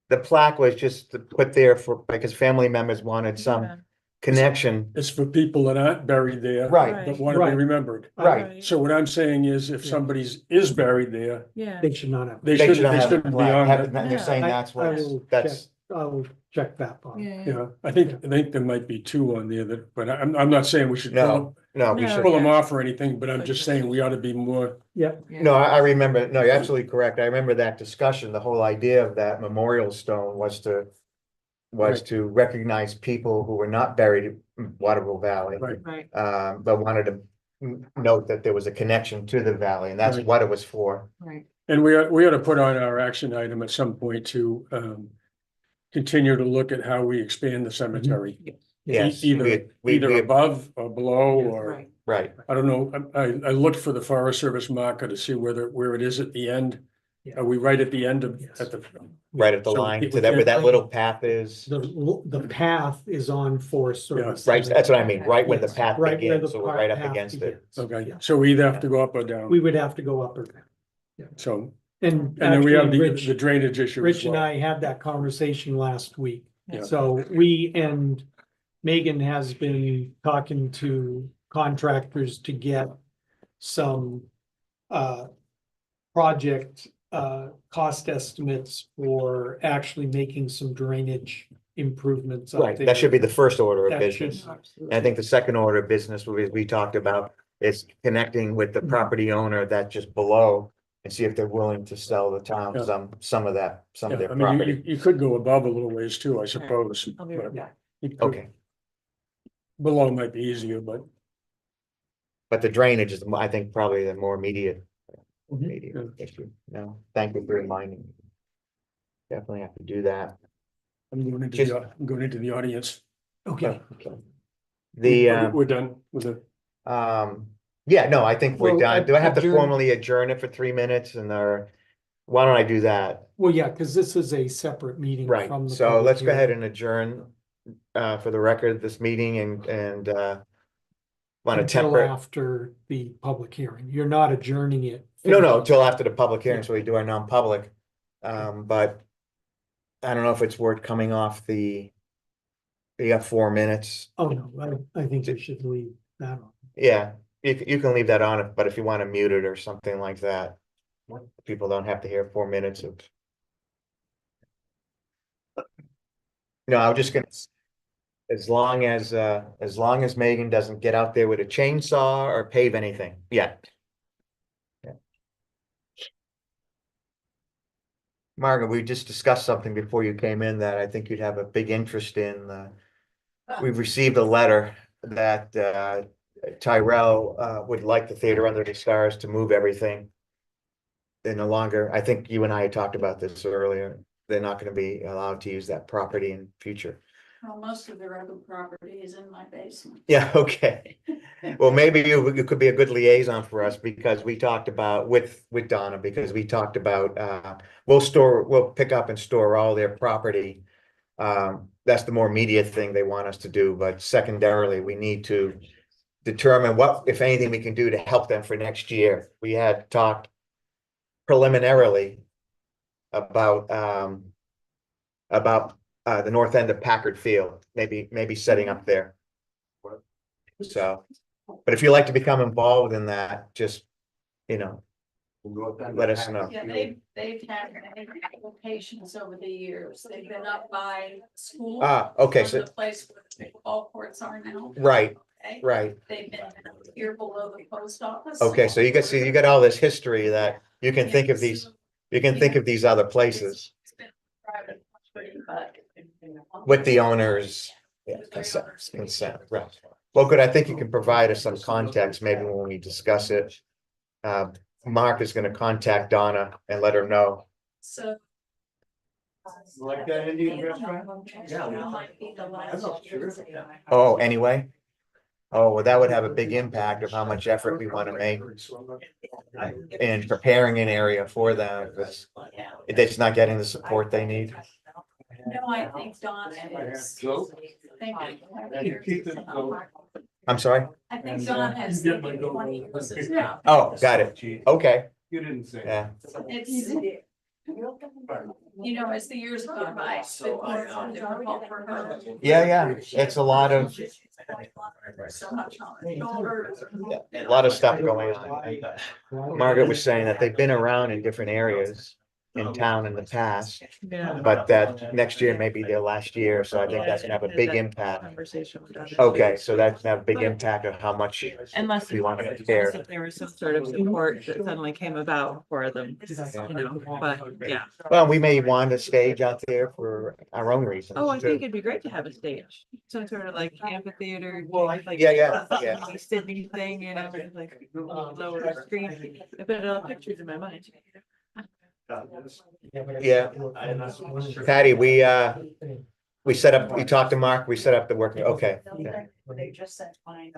The plaque was just put there for, because family members wanted Yeah. some connection. It's for people that aren't buried there. Right. But want to be Right. remembered. Right. So what I'm saying is if somebody's is buried there, Yeah. They should not have. they They should shouldn't, not they have a shouldn't be plaque. on Have- that. They're saying No. that's I what, will that's, I'll check that box. Yeah. Yeah, I think there might be two on there that, but I'm not saying we should no, no, we No. should. pull them off or anything, but I'm just saying we ought to be more. Yeah, No, I remember, no, you're absolutely correct. I remember that discussion. The whole idea of that memorial stone was to Right. recognize people who were not buried in Waterville Valley. Right. Right. But wanted to note that there was a connection to the valley, and that's Right. what it was for. Right. And we ought to put on our action item at some point to continue to look at how we expand the cemetery. Yes, Either, we- either above or below, Yeah. or, Right. right, I don't know, I looked for the Forest Service marker to see where it is at the end. Yeah. Are we right at the end of, Yes. at the, right at the So line, we to that, where that can't- little path is. the path is on Forest Service. Right, that's what I mean, right where the Yes, path right where begins, the so we're right up path against it. begins. okay, Yeah. so we either have to go up or down. We would have to go up or down. So, And and then we have actually, the drainage issue as Rich and well. I had that conversation last week. Yeah. So we and Megan has been talking to contractors to get some project cost estimates for actually making some drainage improvements. up Right, there. that should be the first order of That should- business. And I think the second order of business, we talked about, is connecting with the Mm-hmm. property owner that's just below. And see if they're willing to sell the town Yeah. some of that, some of Yeah, their I mean, property. you could go above a little ways too, I suppose. I'll be right but back. you could- Okay, Below might be easier, but but the drainage is, I think, probably the more immediate. Mhm. Immediate issue. No, thank you for reminding me. Definitely have to do that. I'm going into Just- I'm going into the audience. Okay, The, We're done with it. yeah, no, I think we're Well, done. Do I have to adjourn- formally adjourn it for 3 minutes why don't I do that? well, yeah, because this is a separate meeting. Right, from the so public let's go ahead hearing. and adjourn for the record of this meeting and Want to until temper, after the public hearing. You're not adjourning it. no, until after the public hearing, Yeah. so we do our non-public. But I don't know if it's worth coming off you got 4 minutes. Oh, no, I think you should leave that on. Yeah, you can leave that on, but if you want to mute it or something like that, people don't have to hear 4 minutes of. No, I'm just gonna, as long as Megan doesn't get out there with a chainsaw or pave anything, yeah. Margaret, we just discussed something before you came in that I think you'd have a big interest in. We've received a letter that Tyrell would like the Theater Under the Stars to move everything. They're no longer, I think you and I had talked about this earlier, they're not gonna be allowed to use that property in future. Well, most of the record property is in my basement. Yeah, okay. Well, maybe you could be a good liaison for us because we talked about with Donna, because we talked about we'll pick up and store all their property. That's the more immediate thing they want us to do, but secondarily, we need to determine what, if anything, we can do to help them for next year. We had talked preliminarily about the north end of Packard Field, maybe setting up there. So, but if you'd like to become involved in that, just, let us know. Yeah, they've had many applications over the years. They've been up by school. Okay, on so, the place where the ball courts are now. right, Okay? right. They've been here below the post office. Okay, so you got all this history that you can think of these other places It's been private property, but. with the owners. Yeah, consent, right. Well, good, I think you can provide us some context, maybe when we discuss it. Mark is gonna contact Donna and let her know. So. Like that Indian restaurant? Oh, anyway? Oh, well, that would have a big impact of how much effort we want to make in preparing an area for them. If it's not getting the support they need. No, I think Don is. I'm sorry? I think Don has 20 years as well. Oh, got it. Okay, You didn't say. yeah. It's, as the years have gone by, it's been more difficult for her. Yeah, it's a lot of, So much on her shoulders. a lot of stuff going on. Margaret was saying that they've been around in different areas in town in the past, Yeah. but that next year may be their last year, so I think that's gonna have a big impact. Conversation with others. Okay, so that's gonna have a big impact of how much Unless we want to prepare. if there was some sort of support that suddenly came about for them, but yeah. Well, we may want a stage out there for our own reasons. Oh, I too. think it'd be great to have a stage, some sort of like amphitheater. like Yeah. Sydney thing, like lower screen. I put it all pictures in my mind. Yeah, Patty, we set up, we talked to Mark, we set up the work, okay. Yeah. They just said fine.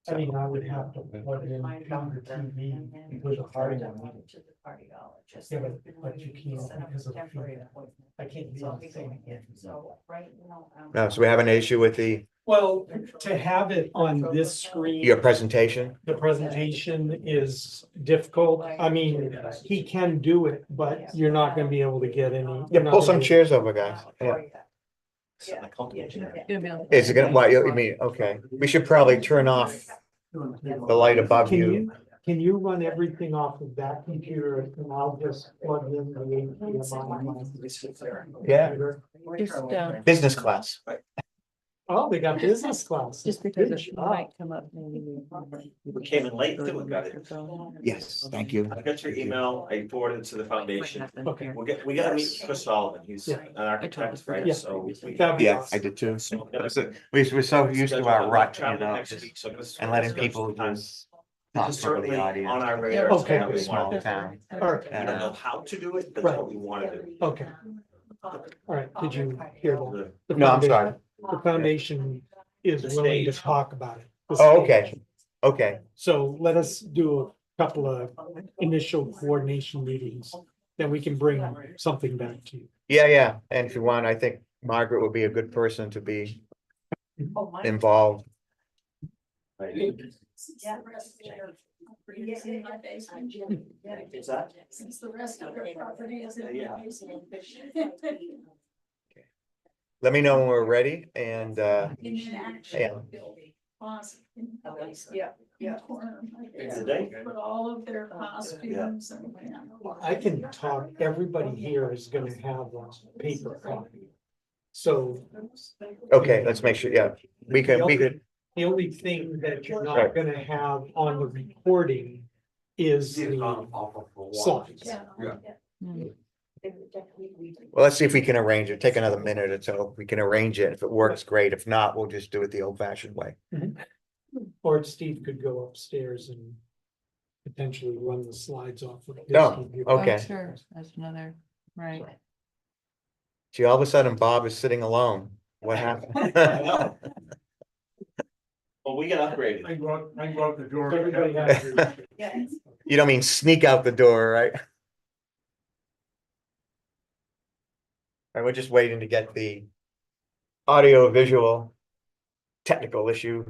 I mean, I would have to plug in counter TV with a hard one. To the cardiologist. Yeah, but you can't Set up because of the temporary feedback. appointment. I can't be So on I'll the be same. going in, so right now. No, so we have an issue with Well, to have it on this screen. your presentation? The presentation is difficult. I mean, he can do it, but you're not gonna be able to get any. Yeah, pull some chairs over, guys. Yeah. Is it gonna, what, you mean, okay, we should probably turn off the light above you. Can you run everything off of that computer and I'll just plug in the HDMI? Yeah. Just, Business class. Oh, they got business class. just because Good it job. might come up. Maybe We came in late, too, we got it. Yes, thank you. I got your email, I forwarded it to the foundation. Okay. We gotta meet Chris Sullivan, he's Yeah. an architect, right, Yeah. so. That'd be Yeah, awesome. I did too. So- We're so used to our rut, Next just- week, so let's- and letting let's people spend time. just This talk is for the certainly on audience. our radar. Okay. so we Small wanna- town. All right, We don't know how to do it, that's Right. what we wanna do. okay. All right, did you hear that? The No, I'm foundation- sorry. The foundation is The willing to stage. talk about it. The Oh, stage. okay, So let us do a couple of initial coordination meetings, then we can bring something back to you. yeah, and if you want, I think Margaret would be a good person to be involved. Is that? Since the rest of their property is in the Yeah. basement. Let me know when we're ready and, In an actual Yeah. building. Closet in the basement. Yeah, yeah. Corner. Is it day? Put all of their costumes and. I can talk, everybody here is gonna have a paper copy. So okay, let's make sure, yeah, we could, the only thing that you're Right. not gonna have on the recording is the slides. Hmm. well, let's see if we can arrange it. Take another minute or so. We can arrange it. If it works, great. If not, we'll just do it the old fashioned way. Or Steve could go upstairs and potentially run the slides off of his Oh, computer. okay. Oh, sure, that's another, right. See, all of a sudden Bob is sitting alone. What happened? Well, we get upgraded. I go out the door. Everybody has your- You don't mean sneak out the door, right? All right, we're just waiting to get the audio visual technical issues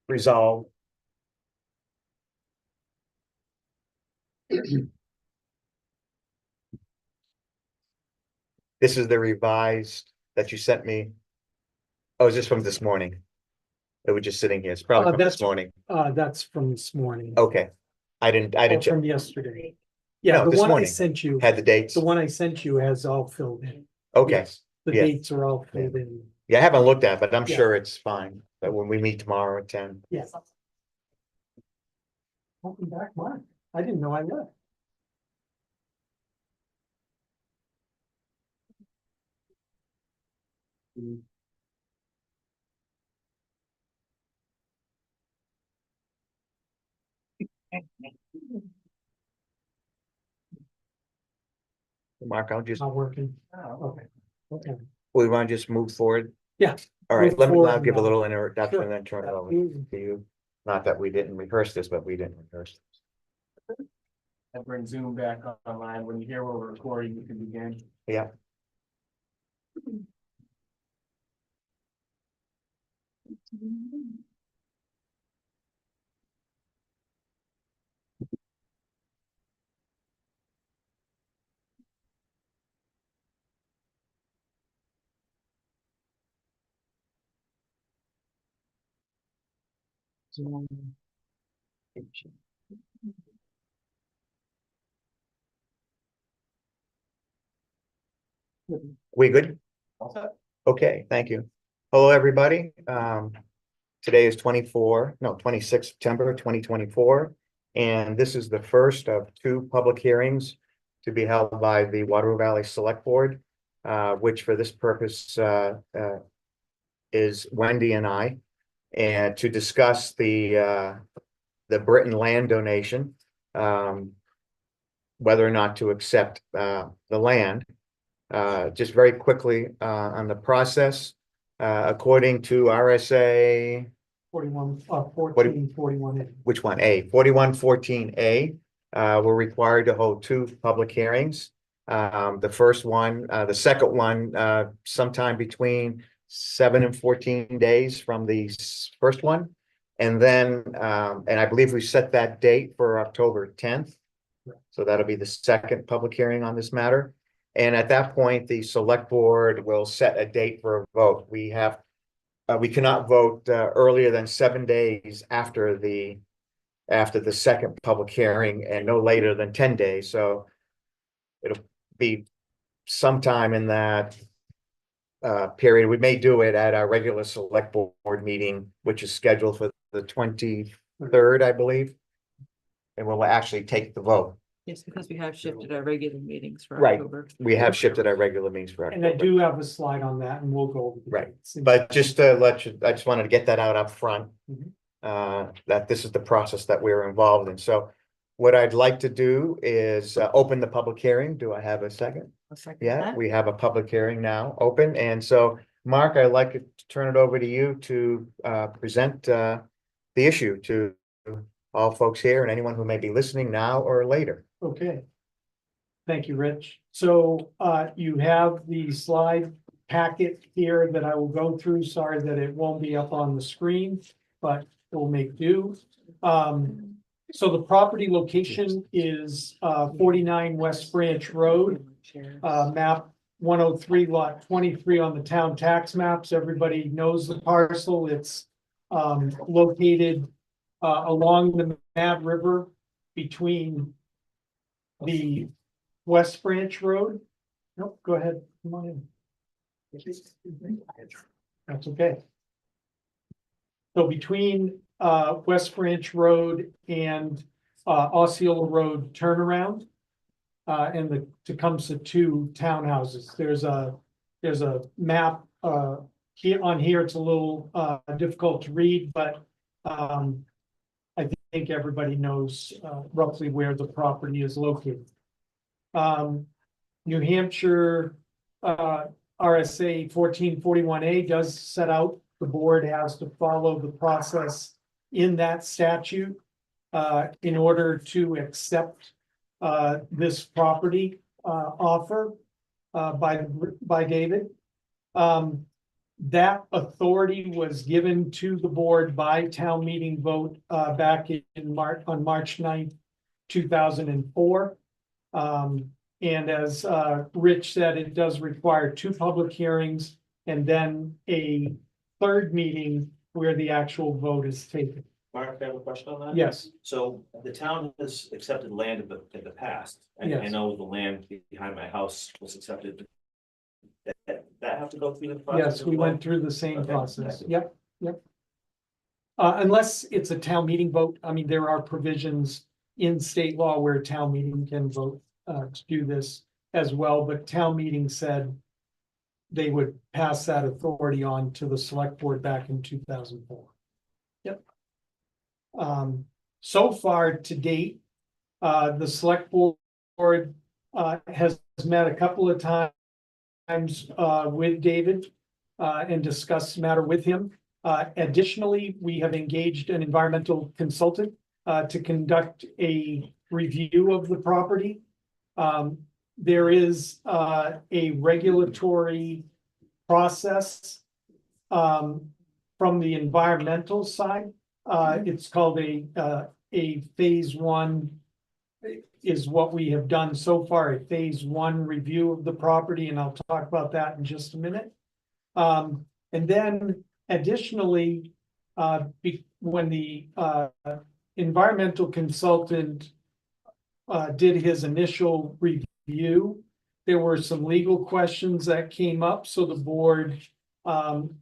resolved. This is the revised that you sent me. Oh, is this from this morning? It was just sitting here. It's probably from this that's- morning. That's from this morning. Okay. I didn't Or check. from yesterday. Yeah, No, the this one I morning. sent you, Had the dates. the one I sent you has all filled in. Okay. Yes, the yeah. dates are all filled in. Yeah, I haven't looked at it, but I'm Yeah. sure it's fine. But when we meet tomorrow at 10. Yes. Welcome back, Mark. I didn't know I left. Mark, I'll just, Not working. Okay. Okay. we want to just move forward. Yeah. All right, Move let me forward now give a now. little introduction Sure. and then turn it over Absolutely. to you. Not that we didn't rehearse this, but we didn't rehearse. I bring Zoom back online. When you hear where we're recording, you can begin. Yeah. We good? Okay, thank you. Hello, everybody. Today is 26 September 2024. And this is the first of two public hearings to be held by the Waterloo Valley Select Board, which for this purpose is Wendy and I, and to discuss the Britton land donation, whether or not to accept the land. Just very quickly on the process, according to RSA, 1441. which one? 4114A, we're required to hold two public hearings. The first one, the second one, sometime between 7 and 14 days from the first one. And then, and I believe we set that date for October 10th. So that'll be the second public hearing on this matter. And at that point, the select board will set a date for a vote. We cannot vote earlier than 7 days after the second public hearing and no later than 10 days. So it'll be sometime in that period. We may do it at our regular select board meeting, which is scheduled for the 23rd, I believe. And we'll actually take the vote. Yes, because we have shifted our regular meetings for Right. October. We have shifted our regular meetings for And I October. do have a slide on that and we'll go over. the Right. dates. But just to let you, I just wanted to get that out up front. Mhm. That this is the process that we're involved in. So what I'd like to do is open the public hearing. Do I have a second? I'll second Yeah, that. we have a public hearing now open. And so, Mark, I'd like to turn it over to you to present the issue to all folks here and anyone who may be listening now or later. Okay. Thank you, Rich. So you have the slide packet here that I will go through. Sorry that it won't be up on the screen, but we'll make do. So the property location is 49 West Branch Road, map 103 lot 23 on the town tax maps. Everybody knows the parcel. It's located along the Mad River between the West Branch Road. Nope, go ahead. Come on in. That's okay. So between West Branch Road and Osceola Road turnaround and the Tecumseh 2 townhouses. There's a map here on here. It's a little difficult to read, but I think everybody knows roughly where the property is located. New Hampshire RSA 1441A does set out the board has to follow the process in that statute in order to accept this property offer by David. That authority was given to the board by town meeting vote back in March, on March 9th, 2004. And as Rich said, it does require 2 public hearings and then a 3rd meeting where the actual vote is taken. Mark, I have a question on that. Yes, So the town has accepted land in the past, and I Yes. know the land behind my house was accepted. That have to go through the process? yes, as we well? went through the same Okay, process. thank you. Yep. Unless it's a town meeting vote, I mean, there are provisions in state law where town meeting can vote to do this as well, but town meeting said they would pass that authority on to the select board back in 2004. Yep. So far to date, the select board has met a couple of times with David and discussed the matter with him. Additionally, we have engaged an environmental consultant to conduct a review of the property. There is a regulatory process from the environmental side. It's called a phase 1 is what we have done so far, a phase 1 review of the property, and I'll talk about that in just a minute. And then additionally, when the environmental consultant did his initial review, there were some legal questions that came up, so the board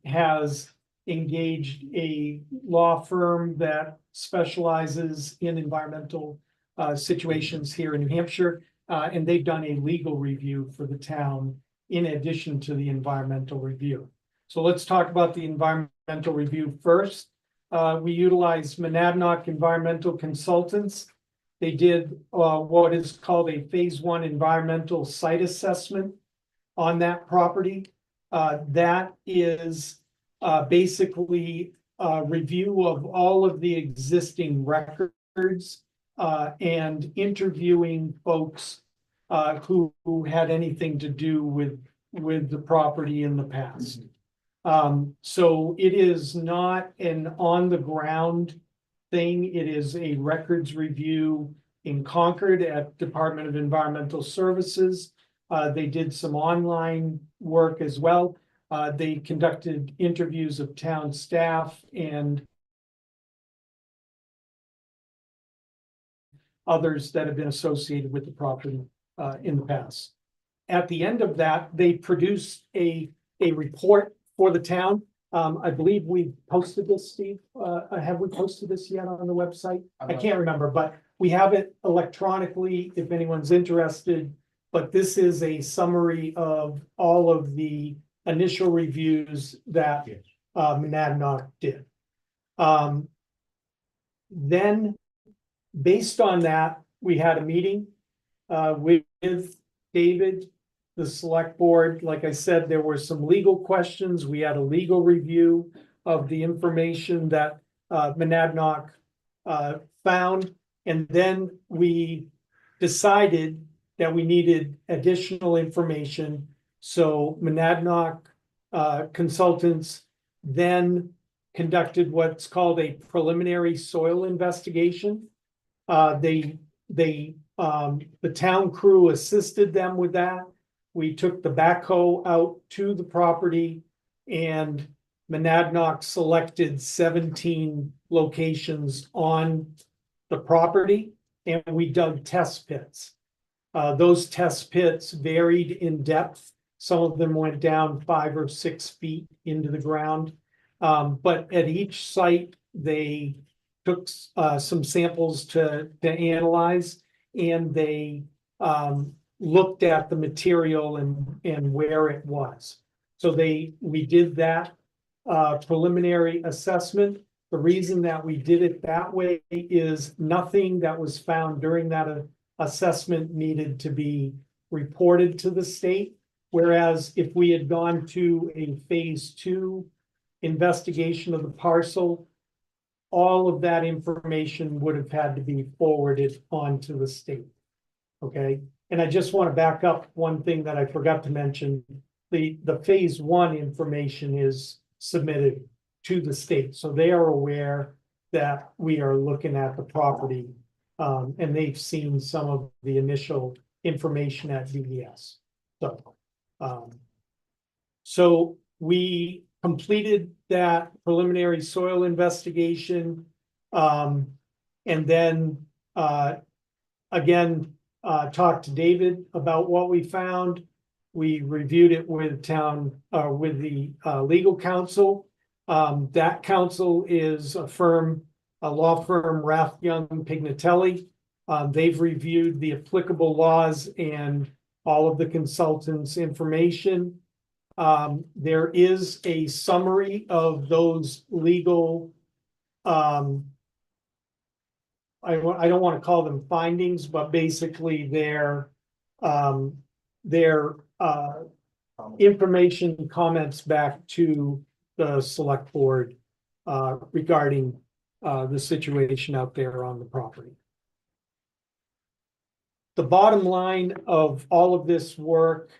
has engaged a law firm that specializes in environmental situations here in New Hampshire, and they've done a legal review for the town in addition to the environmental review. So let's talk about the environmental review first. We utilized Monadnock Environmental Consultants. They did what is called a phase 1 environmental site assessment on that property. That is basically a review of all of the existing records and interviewing folks who had anything to do with the property in the past. So it is not an on-the-ground thing. It is a records review in Concord at Department of Environmental Services. They did some online work as well. They conducted interviews of town staff and others that have been associated with the property in the past. At the end of that, they produced a report for the town. I believe we posted this, Steve. Have we posted this yet on the website? I can't remember, but we have it electronically if anyone's interested. But this is a summary of all of the initial reviews that Monadnock did. Then, based on that, we had a meeting with David, the select board. Like I said, there were some legal questions. We had a legal review of the information that Monadnock found. And then we decided that we needed additional information. So Monadnock consultants then conducted what's called a preliminary soil investigation. The town crew assisted them with that. We took the backhoe out to the property, and Monadnock selected 17 locations on the property, and we dug test pits. Those test pits varied in depth. Some of them went down 5 or 6 feet into the ground. But at each site, they took some samples to analyze, and they looked at the material and where it was. So we did that preliminary assessment. The reason that we did it that way is nothing that was found during that assessment needed to be reported to the state. Whereas if we had gone to a phase 2 investigation of the parcel, all of that information would have had to be forwarded on to the state. Okay, and I just want to back up one thing that I forgot to mention. The phase 1 information is submitted to the state, so they are aware that we are looking at the property, and they've seen some of the initial information at DES. So we completed that preliminary soil investigation, and then again talked to David about what we found. We reviewed it with with the legal counsel. That counsel is a law firm, Rath Young Pignatelli. They've reviewed the applicable laws and all of the consultants' information. There is a summary of those legal, I don't want to call them findings, but basically their information comments back to the select board regarding the situation out there on the property. The bottom line of all of this work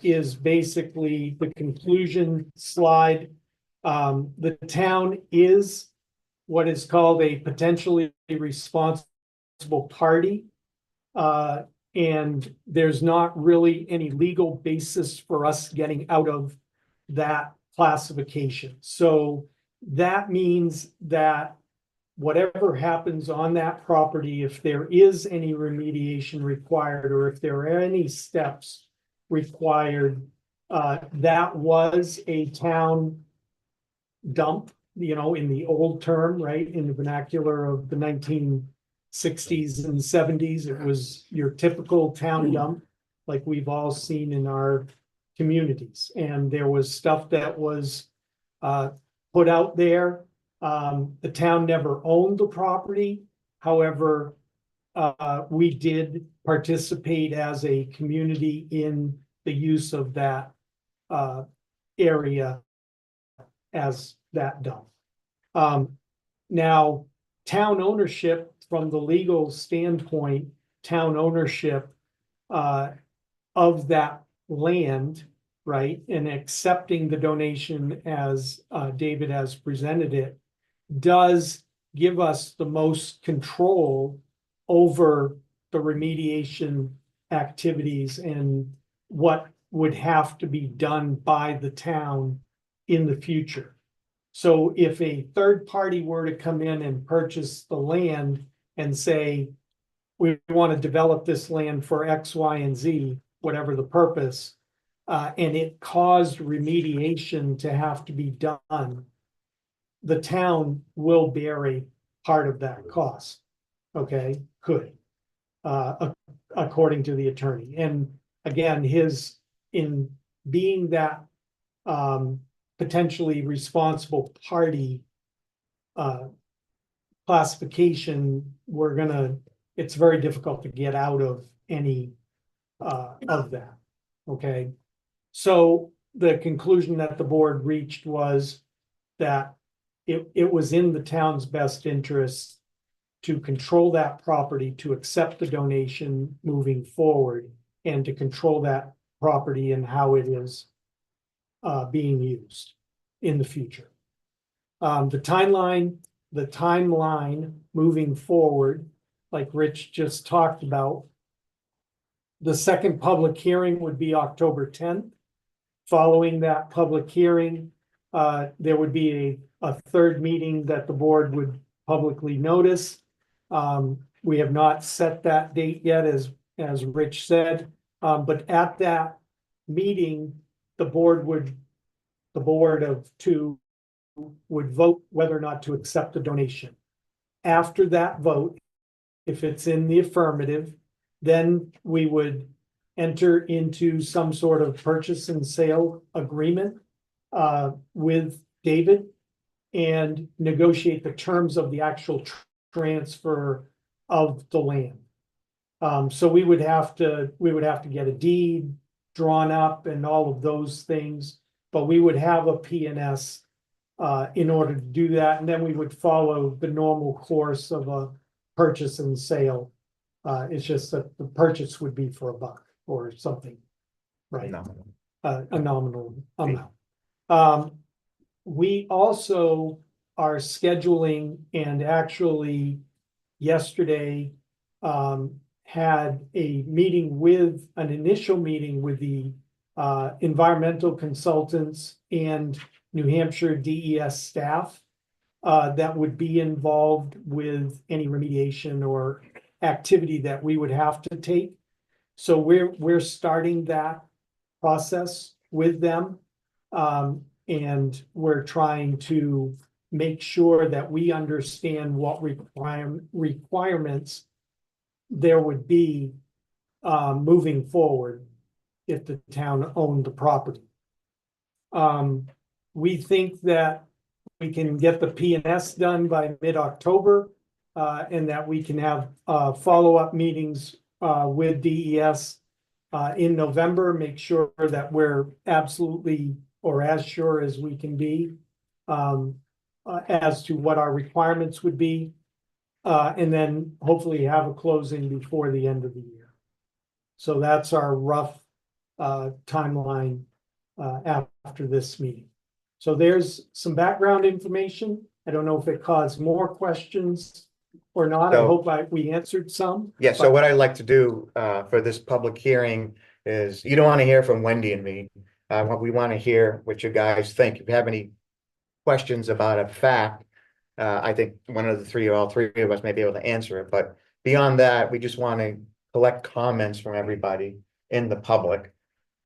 is basically the conclusion slide. The town is what is called a potentially responsible party. And there's not really any legal basis for us getting out of that classification. So that means that whatever happens on that property, if there is any remediation required, or if there are any steps required, that was a town dump, in the old term, right? In the vernacular of the 1960s and 70s, it was your typical town dump, like we've all seen in our communities. And there was stuff that was put out there. The town never owned the property. However, we did participate as a community in the use of that area as that dump. Now, town ownership, from the legal standpoint, town ownership of that land, right, and accepting the donation as David has presented it, does give us the most control over the remediation activities and what would have to be done by the town in the future. So if a third party were to come in and purchase the land and say, we want to develop this land for X, Y, and Z, whatever the purpose, and it caused remediation to have to be done, the town will bear a part of that cost. Okay, could, according to the attorney. And again, in being that potentially responsible party classification, it's very difficult to get out of any of that. Okay, so the conclusion that the board reached was that it was in the town's best interest to control that property, to accept the donation moving forward, and to control that property and how it is being used in the future. The timeline moving forward, like Rich just talked about. The second public hearing would be October 10th. Following that public hearing, there would be a third meeting that the board would publicly notice. We have not set that date yet, as Rich said, but at that meeting, the board of two would vote whether or not to accept the donation. After that vote, if it's in the affirmative, then we would enter into some sort of purchase and sale agreement with David and negotiate the terms of the actual transfer of the land. So we would have to get a deed drawn up and all of those things, but we would have a P&S in order to do that, and then we would follow the normal course of a purchase and sale. It's just that the purchase would be for $1 or something, right? No. A nominal amount. We also are scheduling, and actually yesterday had an initial meeting with the environmental consultants and New Hampshire DES staff that would be involved with any remediation or activity that we would have to take. So we're starting that process with them. And we're trying to make sure that we understand what requirements there would be moving forward if the town owned the property. We think that we can get the P&S done by mid-October, and that we can have follow-up meetings with DES in November, make sure that we're absolutely, or as sure as we can be, as to what our requirements would be, and then hopefully have a closing before the end of the year. So that's our rough timeline after this meeting. So there's some background information. I don't know if it caused more questions or not. I hope we answered some. Yeah, so what I'd like to do for this public hearing is, you don't want to hear from Wendy and me. What we want to hear what you guys think. If you have any questions about a fact, I think one of the three or all three of us may be able to answer it. But beyond that, we just want to collect comments from everybody in the public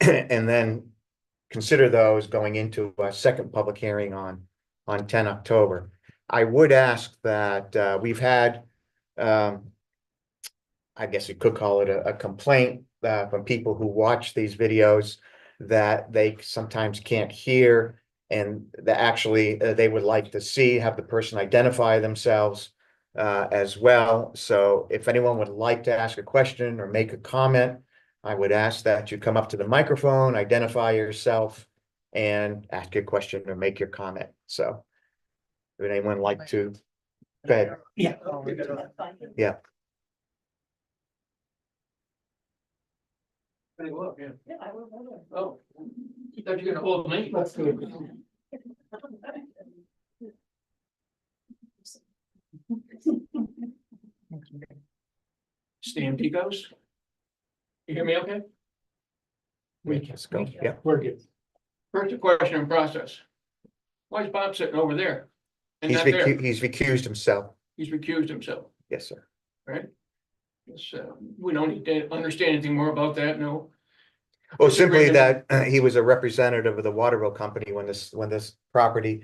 and then consider those going into a second public hearing on 10 October. I would ask that we've had, I guess you could call it a complaint from people who watch these videos that they sometimes can't hear, and that actually they would like to have the person identify themselves as well. So if anyone would like to ask a question or make a comment, I would ask that you come up to the microphone, identify yourself, and ask your question or make your comment. So would anyone like to? Go ahead. Yeah. Yeah. Oh, you thought you were gonna hold me? That's good. Stan Picos? You hear me okay? Let's go. Yeah. We're good. First, a question in process. Why is Bob sitting over there? And He's not there? he's recused himself. He's recused himself, Yes, sir. right? Yes, we don't need to understand anything more about that, no. Well, simply that he was a representative of the Waterville Company when this property,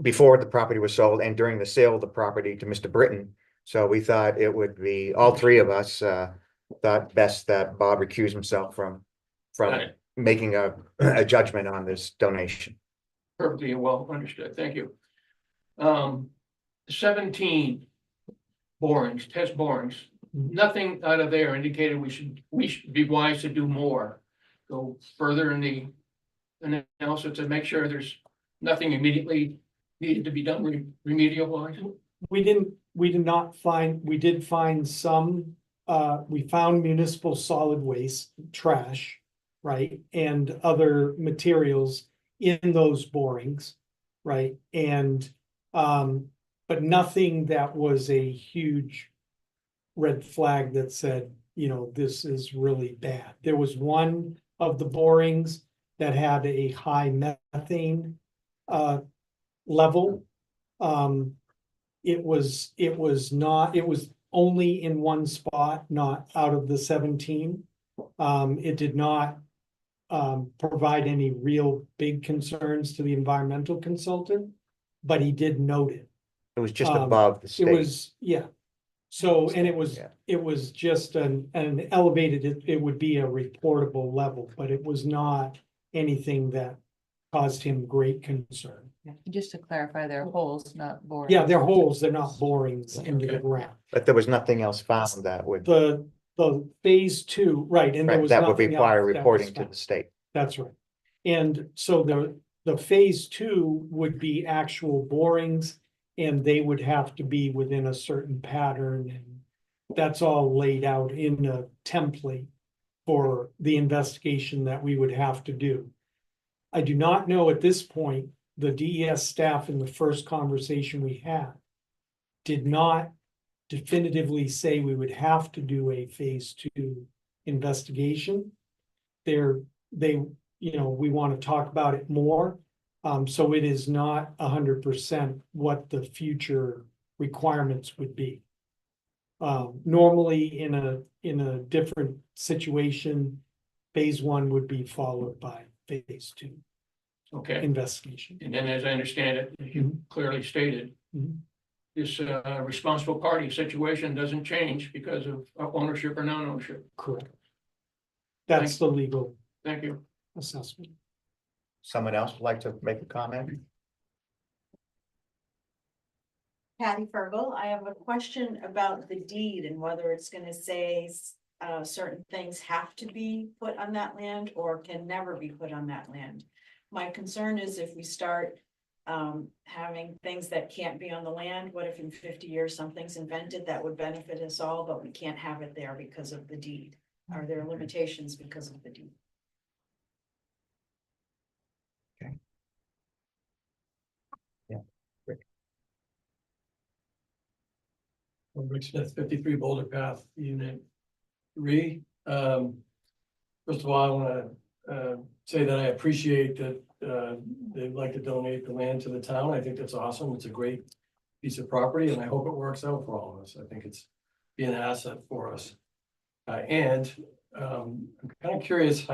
before the property was sold and during the sale of the property to Mr. Britton. So we thought it would be, all three of us thought best that Bob recuse himself from Got it. making a judgment on this donation. Perfectly well understood, thank you. 17 borings, test borings, nothing out of there indicated we should be wise to do more. Go further in the analysis to make sure there's nothing immediately needed to be done remedial wise. We did find some, we found municipal solid waste, trash. right? And other materials in those borings, right? And, but nothing that was a huge red flag that said, you know, this is really bad. There was one of the borings that had a high methane level. It was only in one spot, not out of the 17. It did not provide any real big concerns to the environmental consultant, but he did note it. It was just Um, above the It state. was, yeah. So, and Yeah. it was just an elevated, it would be a reportable level, but it was not anything that caused him great concern. Just to clarify, they're holes, not borings. Yeah, they're holes, they're not borings into the Okay. ground. But there was nothing else found that would, The phase two, right, and there right, was that would nothing require else that was reporting to found. the state. That's right. And so the phase two would be actual borings, and they would have to be within a certain pattern, and that's all laid out in a template for the investigation that we would have to do. I do not know at this point, the DES staff in the first conversation we had did not definitively say we would have to do a phase two investigation. We want to talk about it more. So it is not 100% what the future requirements would be. Normally in a different situation, phase one would be followed by phase two Okay, investigation. and then as I understand it, as you clearly stated, Mhm. this responsible party situation doesn't change because of ownership or non-ownership. Correct. That's the legal Thank you. assessment. Someone else would like to make a comment? Patty Fergal, I have a question about the deed and whether it's gonna say certain things have to be put on that land or can never be put on that land. My concern is if we start having things that can't be on the land, what if in 50 years something's invented that would benefit us all, but we can't have it there because of the deed? Are there limitations because of the deed? Rick Smith, 53 Boulder Path, Unit 3. First of all, I want to say that I appreciate that they'd like to donate the land to the town. I think that's awesome. It's a great piece of property, and I hope it works out for all of us. I think it's be an asset for us. And I'm kind of curious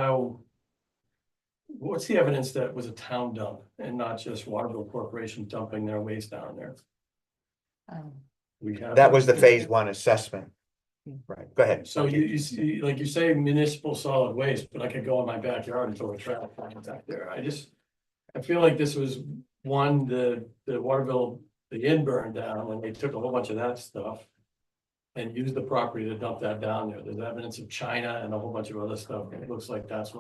what's the evidence that it was a town dump and not just Waterville Corporation dumping their waste down there? We have That was the phase one assessment. Right, go ahead. So you see, like you say, municipal solid waste, but I could go in my backyard and throw a trash can back there. I feel like this was one, the Waterville, the inn burned down and they took a whole bunch of that stuff and used the property to dump that down there. There's evidence of China and a whole bunch of other stuff. It looks like that's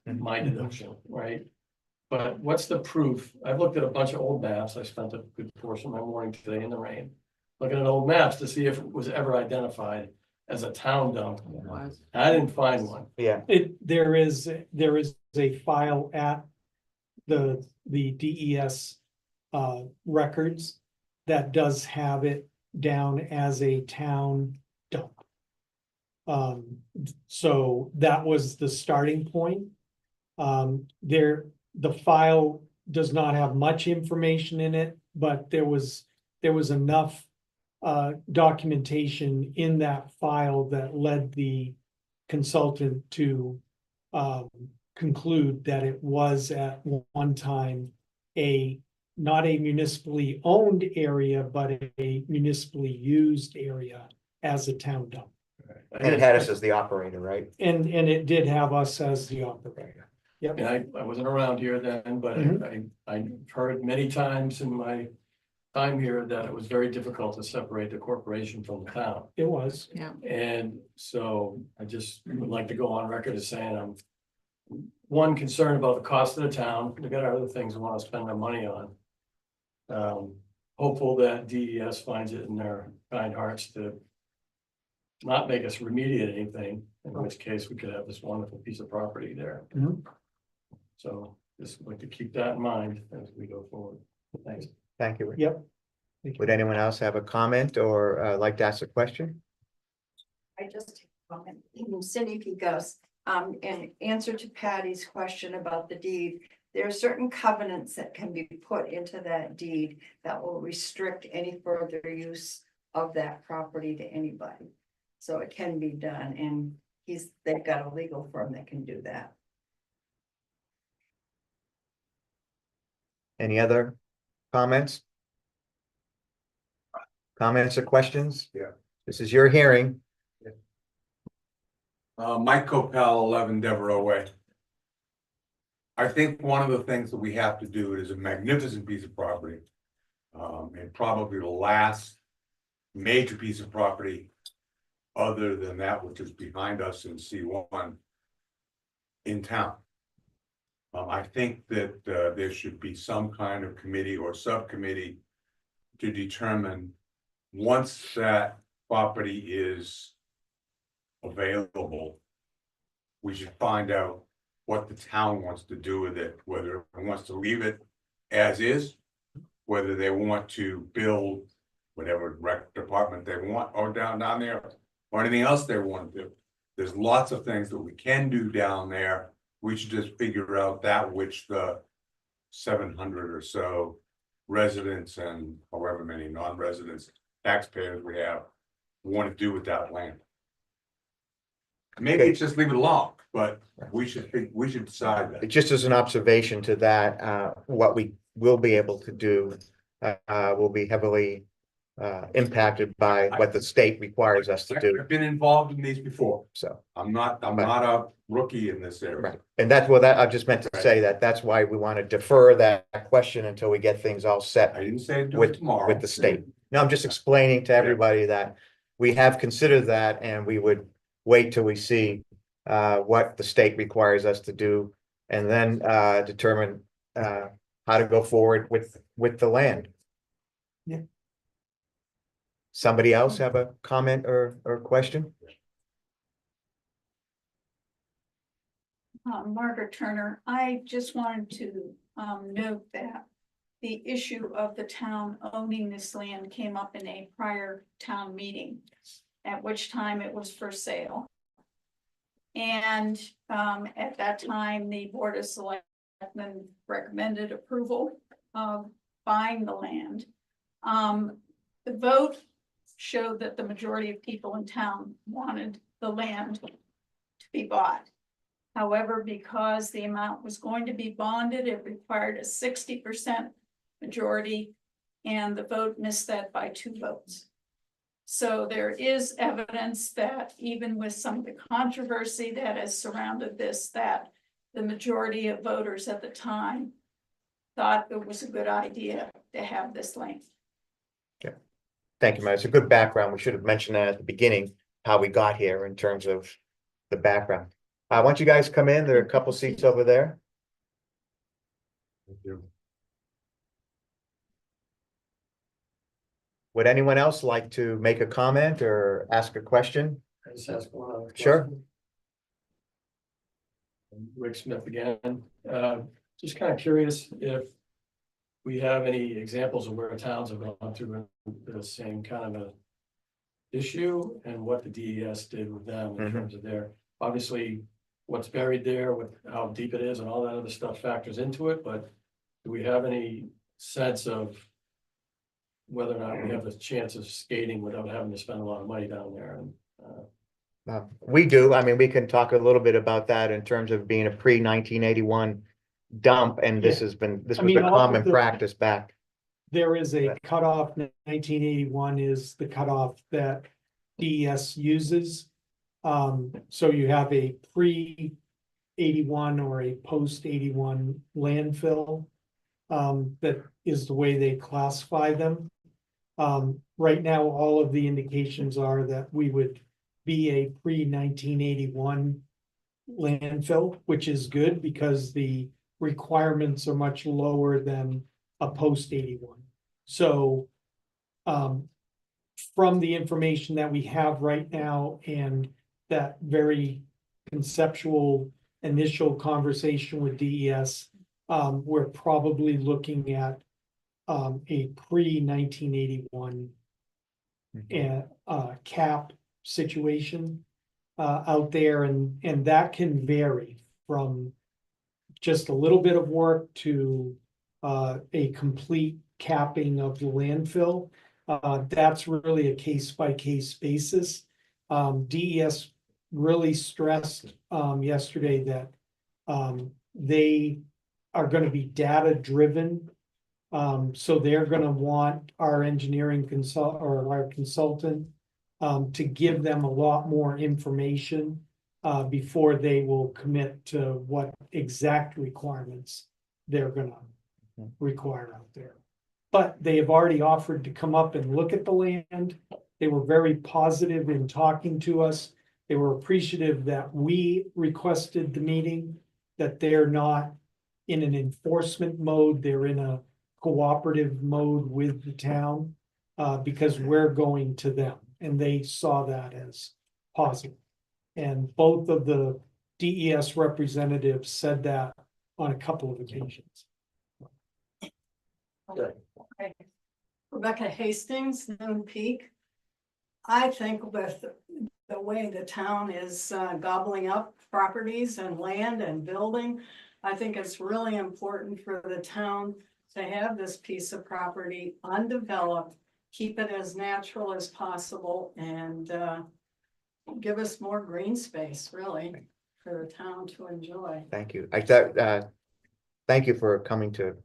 my deduction, right? But what's the proof? I've looked at a bunch of old maps. I spent a good portion of my morning today in the rain, looking at old maps to see if it was ever identified as a town dump. I didn't find one. Yeah, There is a file at the DES records that does have it down as a town dump. So that was the starting point. The file does not have much information in it, but there was enough documentation in that file that led the consultant to conclude that it was at one time not a municipally owned area, but a municipally used area as a town dump. and it had us as the operator, right? And it did have us as the operator. And I wasn't around here then, but I heard many times in my time here that it was very difficult to separate the corporation from the town. It was. Yeah. And so I just would like to go on record as saying I'm one, concerned about the cost of the town. We got other things we want to spend our money on. Hopeful that DES finds it in their kind hearts to not make us remediate anything, in which case we could have this wonderful piece of property there. Mhm. So just like to keep that in mind as we go forward. Thanks. Thank you. Yep. Would anyone else have a comment or like to ask a question? I just, Cindy Picos, in answer to Patty's question about the deed, there are certain covenants that can be put into that deed that will restrict any further use of that property to anybody. So it can be done, and they've got a legal firm that can do that. Any other comments? Comments or questions? Yeah. This is your hearing. Mike Copel, 11 Devereaux Way. I think one of the things that we have to do, it is a magnificent piece of property. And probably the last major piece of property other than that which is behind us in C1 in town. I think that there should be some kind of committee or subcommittee to determine once that property is available, we should find out what the town wants to do with it, whether it wants to leave it as is, whether they want to build whatever rec department they want or down there, or anything else they want to do. There's lots of things that we can do down there. We should just figure out that which the 700 or so residents and however many non-residents, taxpayers we have, want to do with that land. Maybe it's just leave it alone, but we should decide that. Just as an observation to that, what we will be able to do will be heavily impacted by what the state requires us to do. I've been involved in these before. So, I'm not a rookie in this area. right. And that's what I just meant to say that's why we want to defer that question until we get things all set I didn't say do it with tomorrow. the state. No, I'm just explaining to everybody that we have considered that and we would wait till we see what the state requires us to do and then determine how to go forward with the land. Yeah. Somebody else have a comment or question? Margaret Turner, I just wanted to note that the issue of the town owning this land came up in a prior town meeting, at which time it was for sale. And at that time, the Board of Selectmen recommended approval of buying the land. The vote showed that the majority of people in town wanted the land to be bought. However, because the amount was going to be bonded, it required a 60% majority, and the vote missed that by 2 votes. So there is evidence that even with some of the controversy that has surrounded this, that the majority of voters at the time thought it was a good idea to have this land. Okay. Thank you, Matt. It's a good background. We should have mentioned that at the beginning, how we got here in terms of the background. Why don't you guys come in? There are a couple seats over there. Thank you. Would anyone else like to make a comment or ask a question? I just ask one other Sure. question. Rick Smith again, just kind of curious if we have any examples of where towns have gone through the same kind of a issue and what the DES did with them in terms of their, obviously what's buried there with how deep it is and all that other stuff factors into it, but do we have any sense of whether or not we have a chance of skating without having to spend a lot of money down there? And We do. I mean, we can talk a little bit about that in terms of being a pre-1981 dump, and this was I mean, a all common of the- practice back. There is a cutoff, 1981 is the cutoff that DES uses. So you have a pre-81 or a post-81 landfill. That is the way they classify them. Right now, all of the indications are that we would be a pre-1981 landfill, which is good because the requirements are much lower than a post-81. So from the information that we have right now and that very conceptual initial conversation with DES, we're probably looking at a pre-1981 cap situation out there, and that can vary from just a little bit of work to a complete capping of the landfill. That's really a case-by-case basis. DES really stressed yesterday that they are gonna be data-driven. So they're gonna want our engineering or our consultant to give them a lot more information before they will commit to what exact requirements they're gonna require out there. But they have already offered to come up and look at the land. They were very positive in talking to us. They were appreciative that we requested the meeting, that they're not in an enforcement mode, they're in a cooperative mode with the town, because we're going to them, and they saw that as positive. And both of the DES representatives said that on a couple of occasions. Okay. Rebecca Hastings, Noon Peak. I think with the way the town is gobbling up properties and land and building, I think it's really important for the town to have this piece of property undeveloped, keep it as natural as possible, and give us more green space, really, for the town to enjoy. Thank you. I thought, thank you for coming to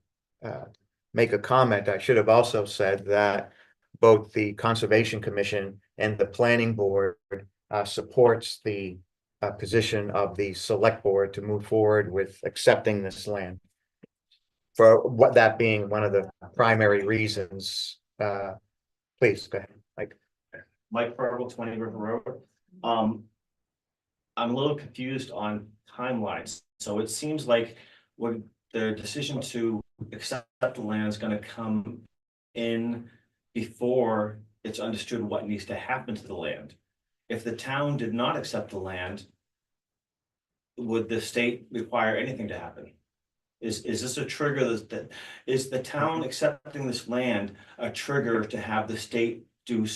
make a comment. I should have also said that both the Conservation Commission and the Planning Board supports the position of the Select Board to move forward with accepting this land. For what that being one of the primary reasons, please go ahead, Mike. Mike Farrell, 20 River Road. I'm a little confused on timelines. So it seems like when the decision to accept the land is going to come in before it's understood what needs to happen to the land. If the town did not accept the land, would the state require anything to happen? Is this a trigger that is the town accepting this land a trigger to have the state do?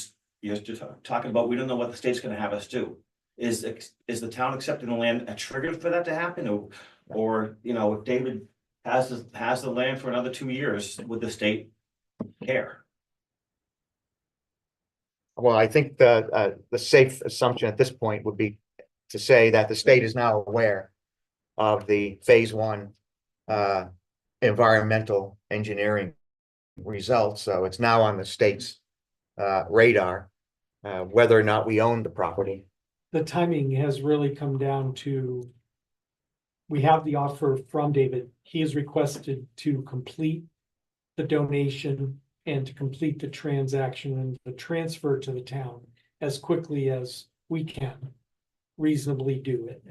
You're talking about, we don't know what the state's going to have us do. Is the town accepting the land a trigger for that to happen, or you know, if David has the land for another 2 years, would the state care? Well, I think the safe assumption at this point would be to say that the state is now aware of the phase 1 environmental engineering results. So it's now on the state's radar, whether or not we own the property. The timing has really come down to, we have the offer from David. He has requested to complete the donation and to complete the transaction and the transfer to the town as quickly as we can reasonably do it.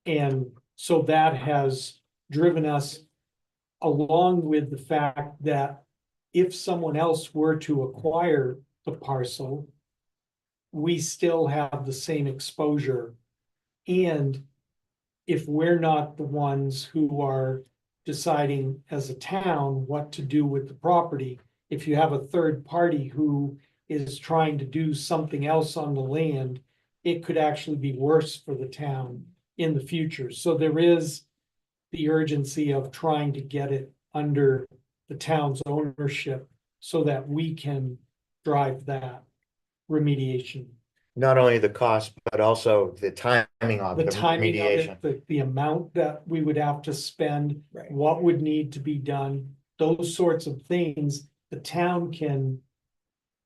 And so that has driven us, along with the fact that if someone else were to acquire the parcel, we still have the same exposure. And if we're not the ones who are deciding as a town what to do with the property, if you have a third party who is trying to do something else on the land, it could actually be worse for the town in the future. So there is the urgency of trying to get it under the town's ownership so that we can drive that remediation. Not only the cost, but also the timing of The the timing of remediation. it, the amount that we would have to spend, what would need to be done, those sorts of things, the town can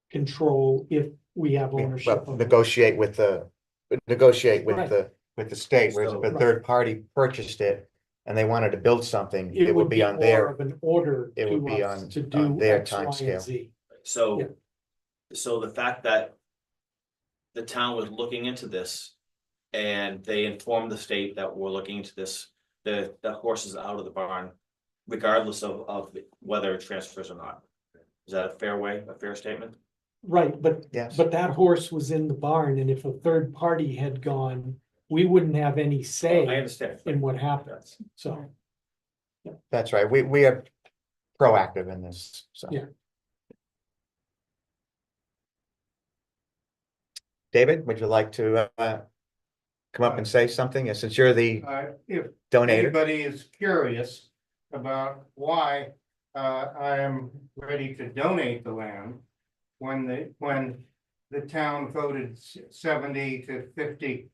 control if we have ownership Well, of it. negotiate with the state, whereas if a Right. third party purchased it and they wanted to build something, It it would be on more their, of an order it would to be us on- to on do their X, Y, and timescale. Z. So, Yeah. so the fact that the town was looking into this and they informed the state that we're looking into this, the horse is out of the barn, regardless of whether it transfers or not. Is that a fair statement? Right, Yes. but that horse was in the barn, and if a third party had gone, we wouldn't have any I say understand. in what happens, so. That's right. We are proactive in this, so. Yeah. David, would you like to come up and say something, since you're the If donator? anybody is curious about why I am ready to donate the land. When the town voted 70 to 50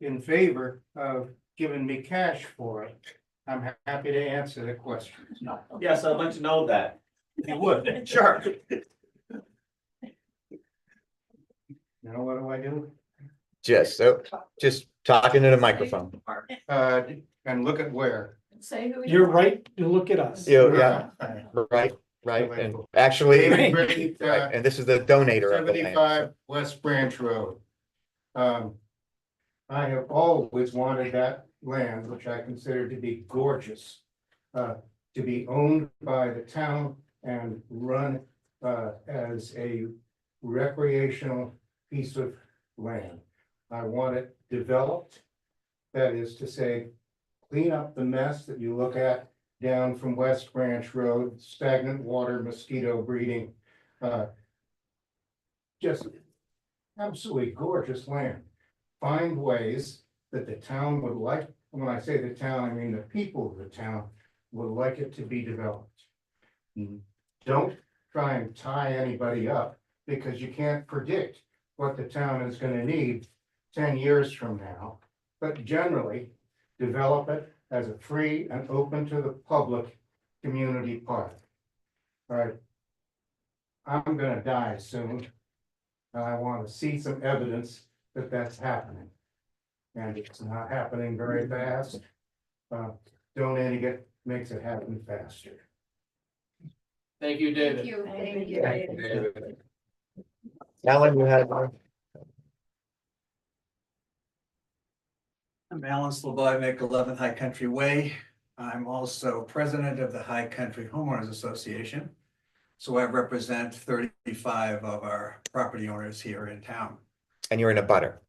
in favor of giving me cash for it, I'm happy to answer the questions. Yes, I'd like to know that. You would? Sure. Now, what do I do? Just talking to the microphone. And look at where. Say who you You're are. right to look at us. Yeah, right, and actually, David Grady, right, and this is the donator of the land. 75 West Branch Road. I have always wanted that land, which I consider to be gorgeous, to be owned by the town and run as a recreational piece of land. I want it developed. That is to say, clean up the mess that you look at down from West Branch Road, stagnant water, mosquito breeding. Just absolutely gorgeous land. Find ways that the town would like, when I say the town, I mean the people of the town would like it to be developed. Don't try and tie anybody up, because you can't predict what the town is gonna need 10 years from now. But generally, develop it as a free and open to the public community park. All right. I'm gonna die soon. And I want to see some evidence that that's happening. And it's not happening very fast. Donating it makes it happen faster. Thank you, David. Thank you. Alan, you had one? I'm Alan Slobodnik, 11 High Country Way. I'm also president of the High Country Homeowners Association. So I represent 35 of our property owners here in town. And you're in a butter.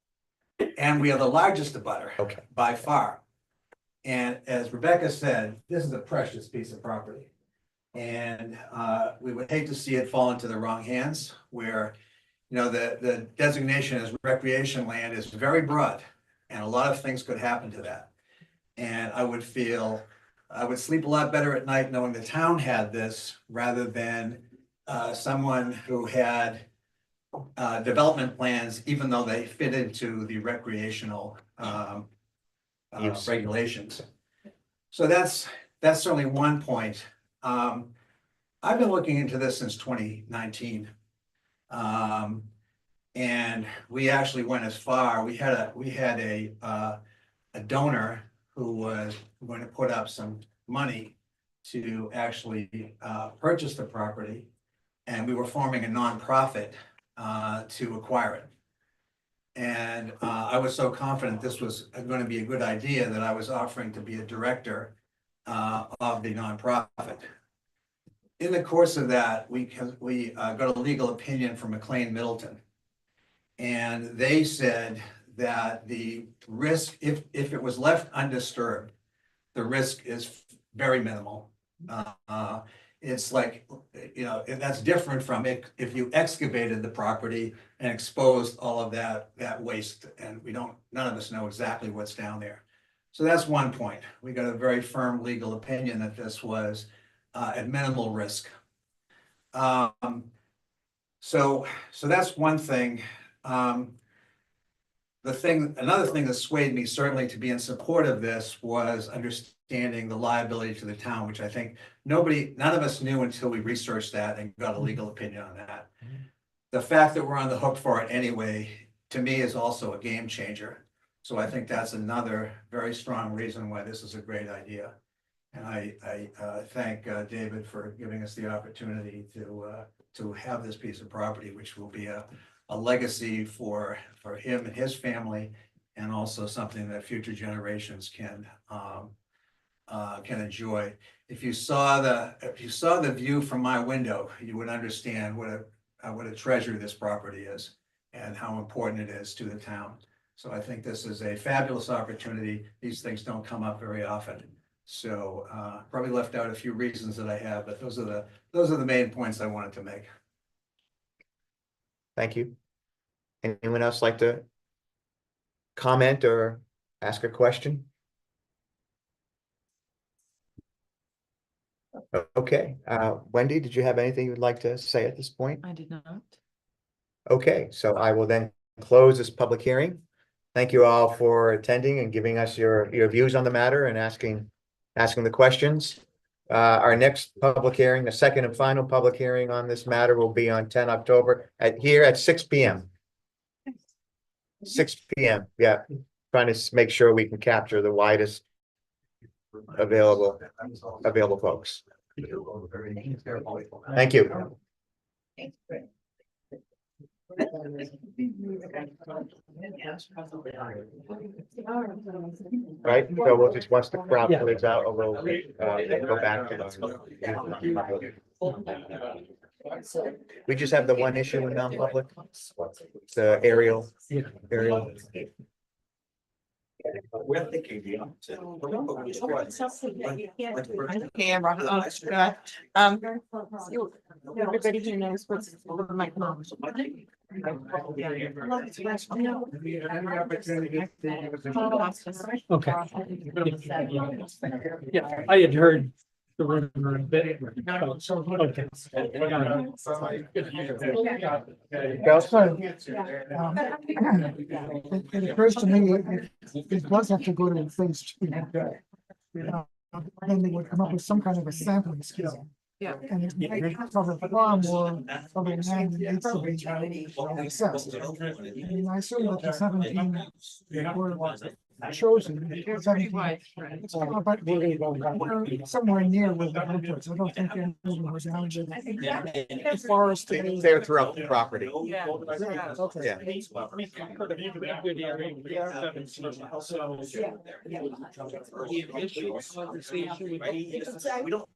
And we are the largest abutter. Okay. By far. And as Rebecca said, this is a precious piece of property. And we would hate to see it fall into the wrong hands where, you know, the designation as recreation land is very broad. And a lot of things could happen to that. And I would sleep a lot better at night knowing the town had this rather than someone who had development plans, even though they fit into the recreational regulations. So that's certainly one point. I've been looking into this since 2019. And we actually went as far. We had a donor who was going to put up some money to actually purchase the property, and we were forming a nonprofit to acquire it. And I was so confident this was going to be a good idea that I was offering to be a director of the nonprofit. In the course of that, we got a legal opinion from McLean Middleton. And they said that the risk, if it was left undisturbed, the risk is very minimal. It's like, you know, that's different from if you excavated the property and exposed all of that waste, and none of us know exactly what's down there. So that's one point. We got a very firm legal opinion that this was at minimal risk. So that's one thing. Another thing that swayed me certainly to be in support of this was understanding the liability to the town, which I think none of us knew until we researched that and got a legal opinion on that. The fact that we're on the hook for it anyway, to me, is also a game changer. So I think that's another very strong reason why this is a great idea. And I thank David for giving us the opportunity to have this piece of property, which will be a legacy for him and his family, and also something that future generations can enjoy. If you saw the view from my window, you would understand what what a treasure this property is and how important it is to the town. So I think this is a fabulous opportunity. These things don't come up very often. So probably left out a few reasons that I have, but those are the main points I wanted to make. Thank you. Anyone else like to comment or ask a question? Okay, Wendy, did you have anything you'd like to say at this point? I did not. Okay, so I will then close this public hearing. Thank you all for attending and giving us your views on the matter and asking the questions. Our next public hearing, the second and final public hearing on this matter will be on 10 October at 6 p.m. 6 p.m. Yeah, trying to make sure we can capture the widest available folks. Thank you. Right, so we'll just, once the crowd clears out, we'll go back to we just have the one issue in non-public, the aerial. Camera, oh, God. Everybody who knows what's over my mom. Okay. Yeah, I had heard the rumor a bit. Okay. It occurs to me, it does have to go to phase two. Then they would come up with some kind of a sampling scale. Yeah. And it might cover far more of the land that needs to be assessed. I mean, I assume that the 17 were chosen. They're pretty widespread. But we're somewhere near with the inputs. I don't think anyone was eligible. As far as to. They're throughout the property. Yeah. Okay. Yeah. We don't.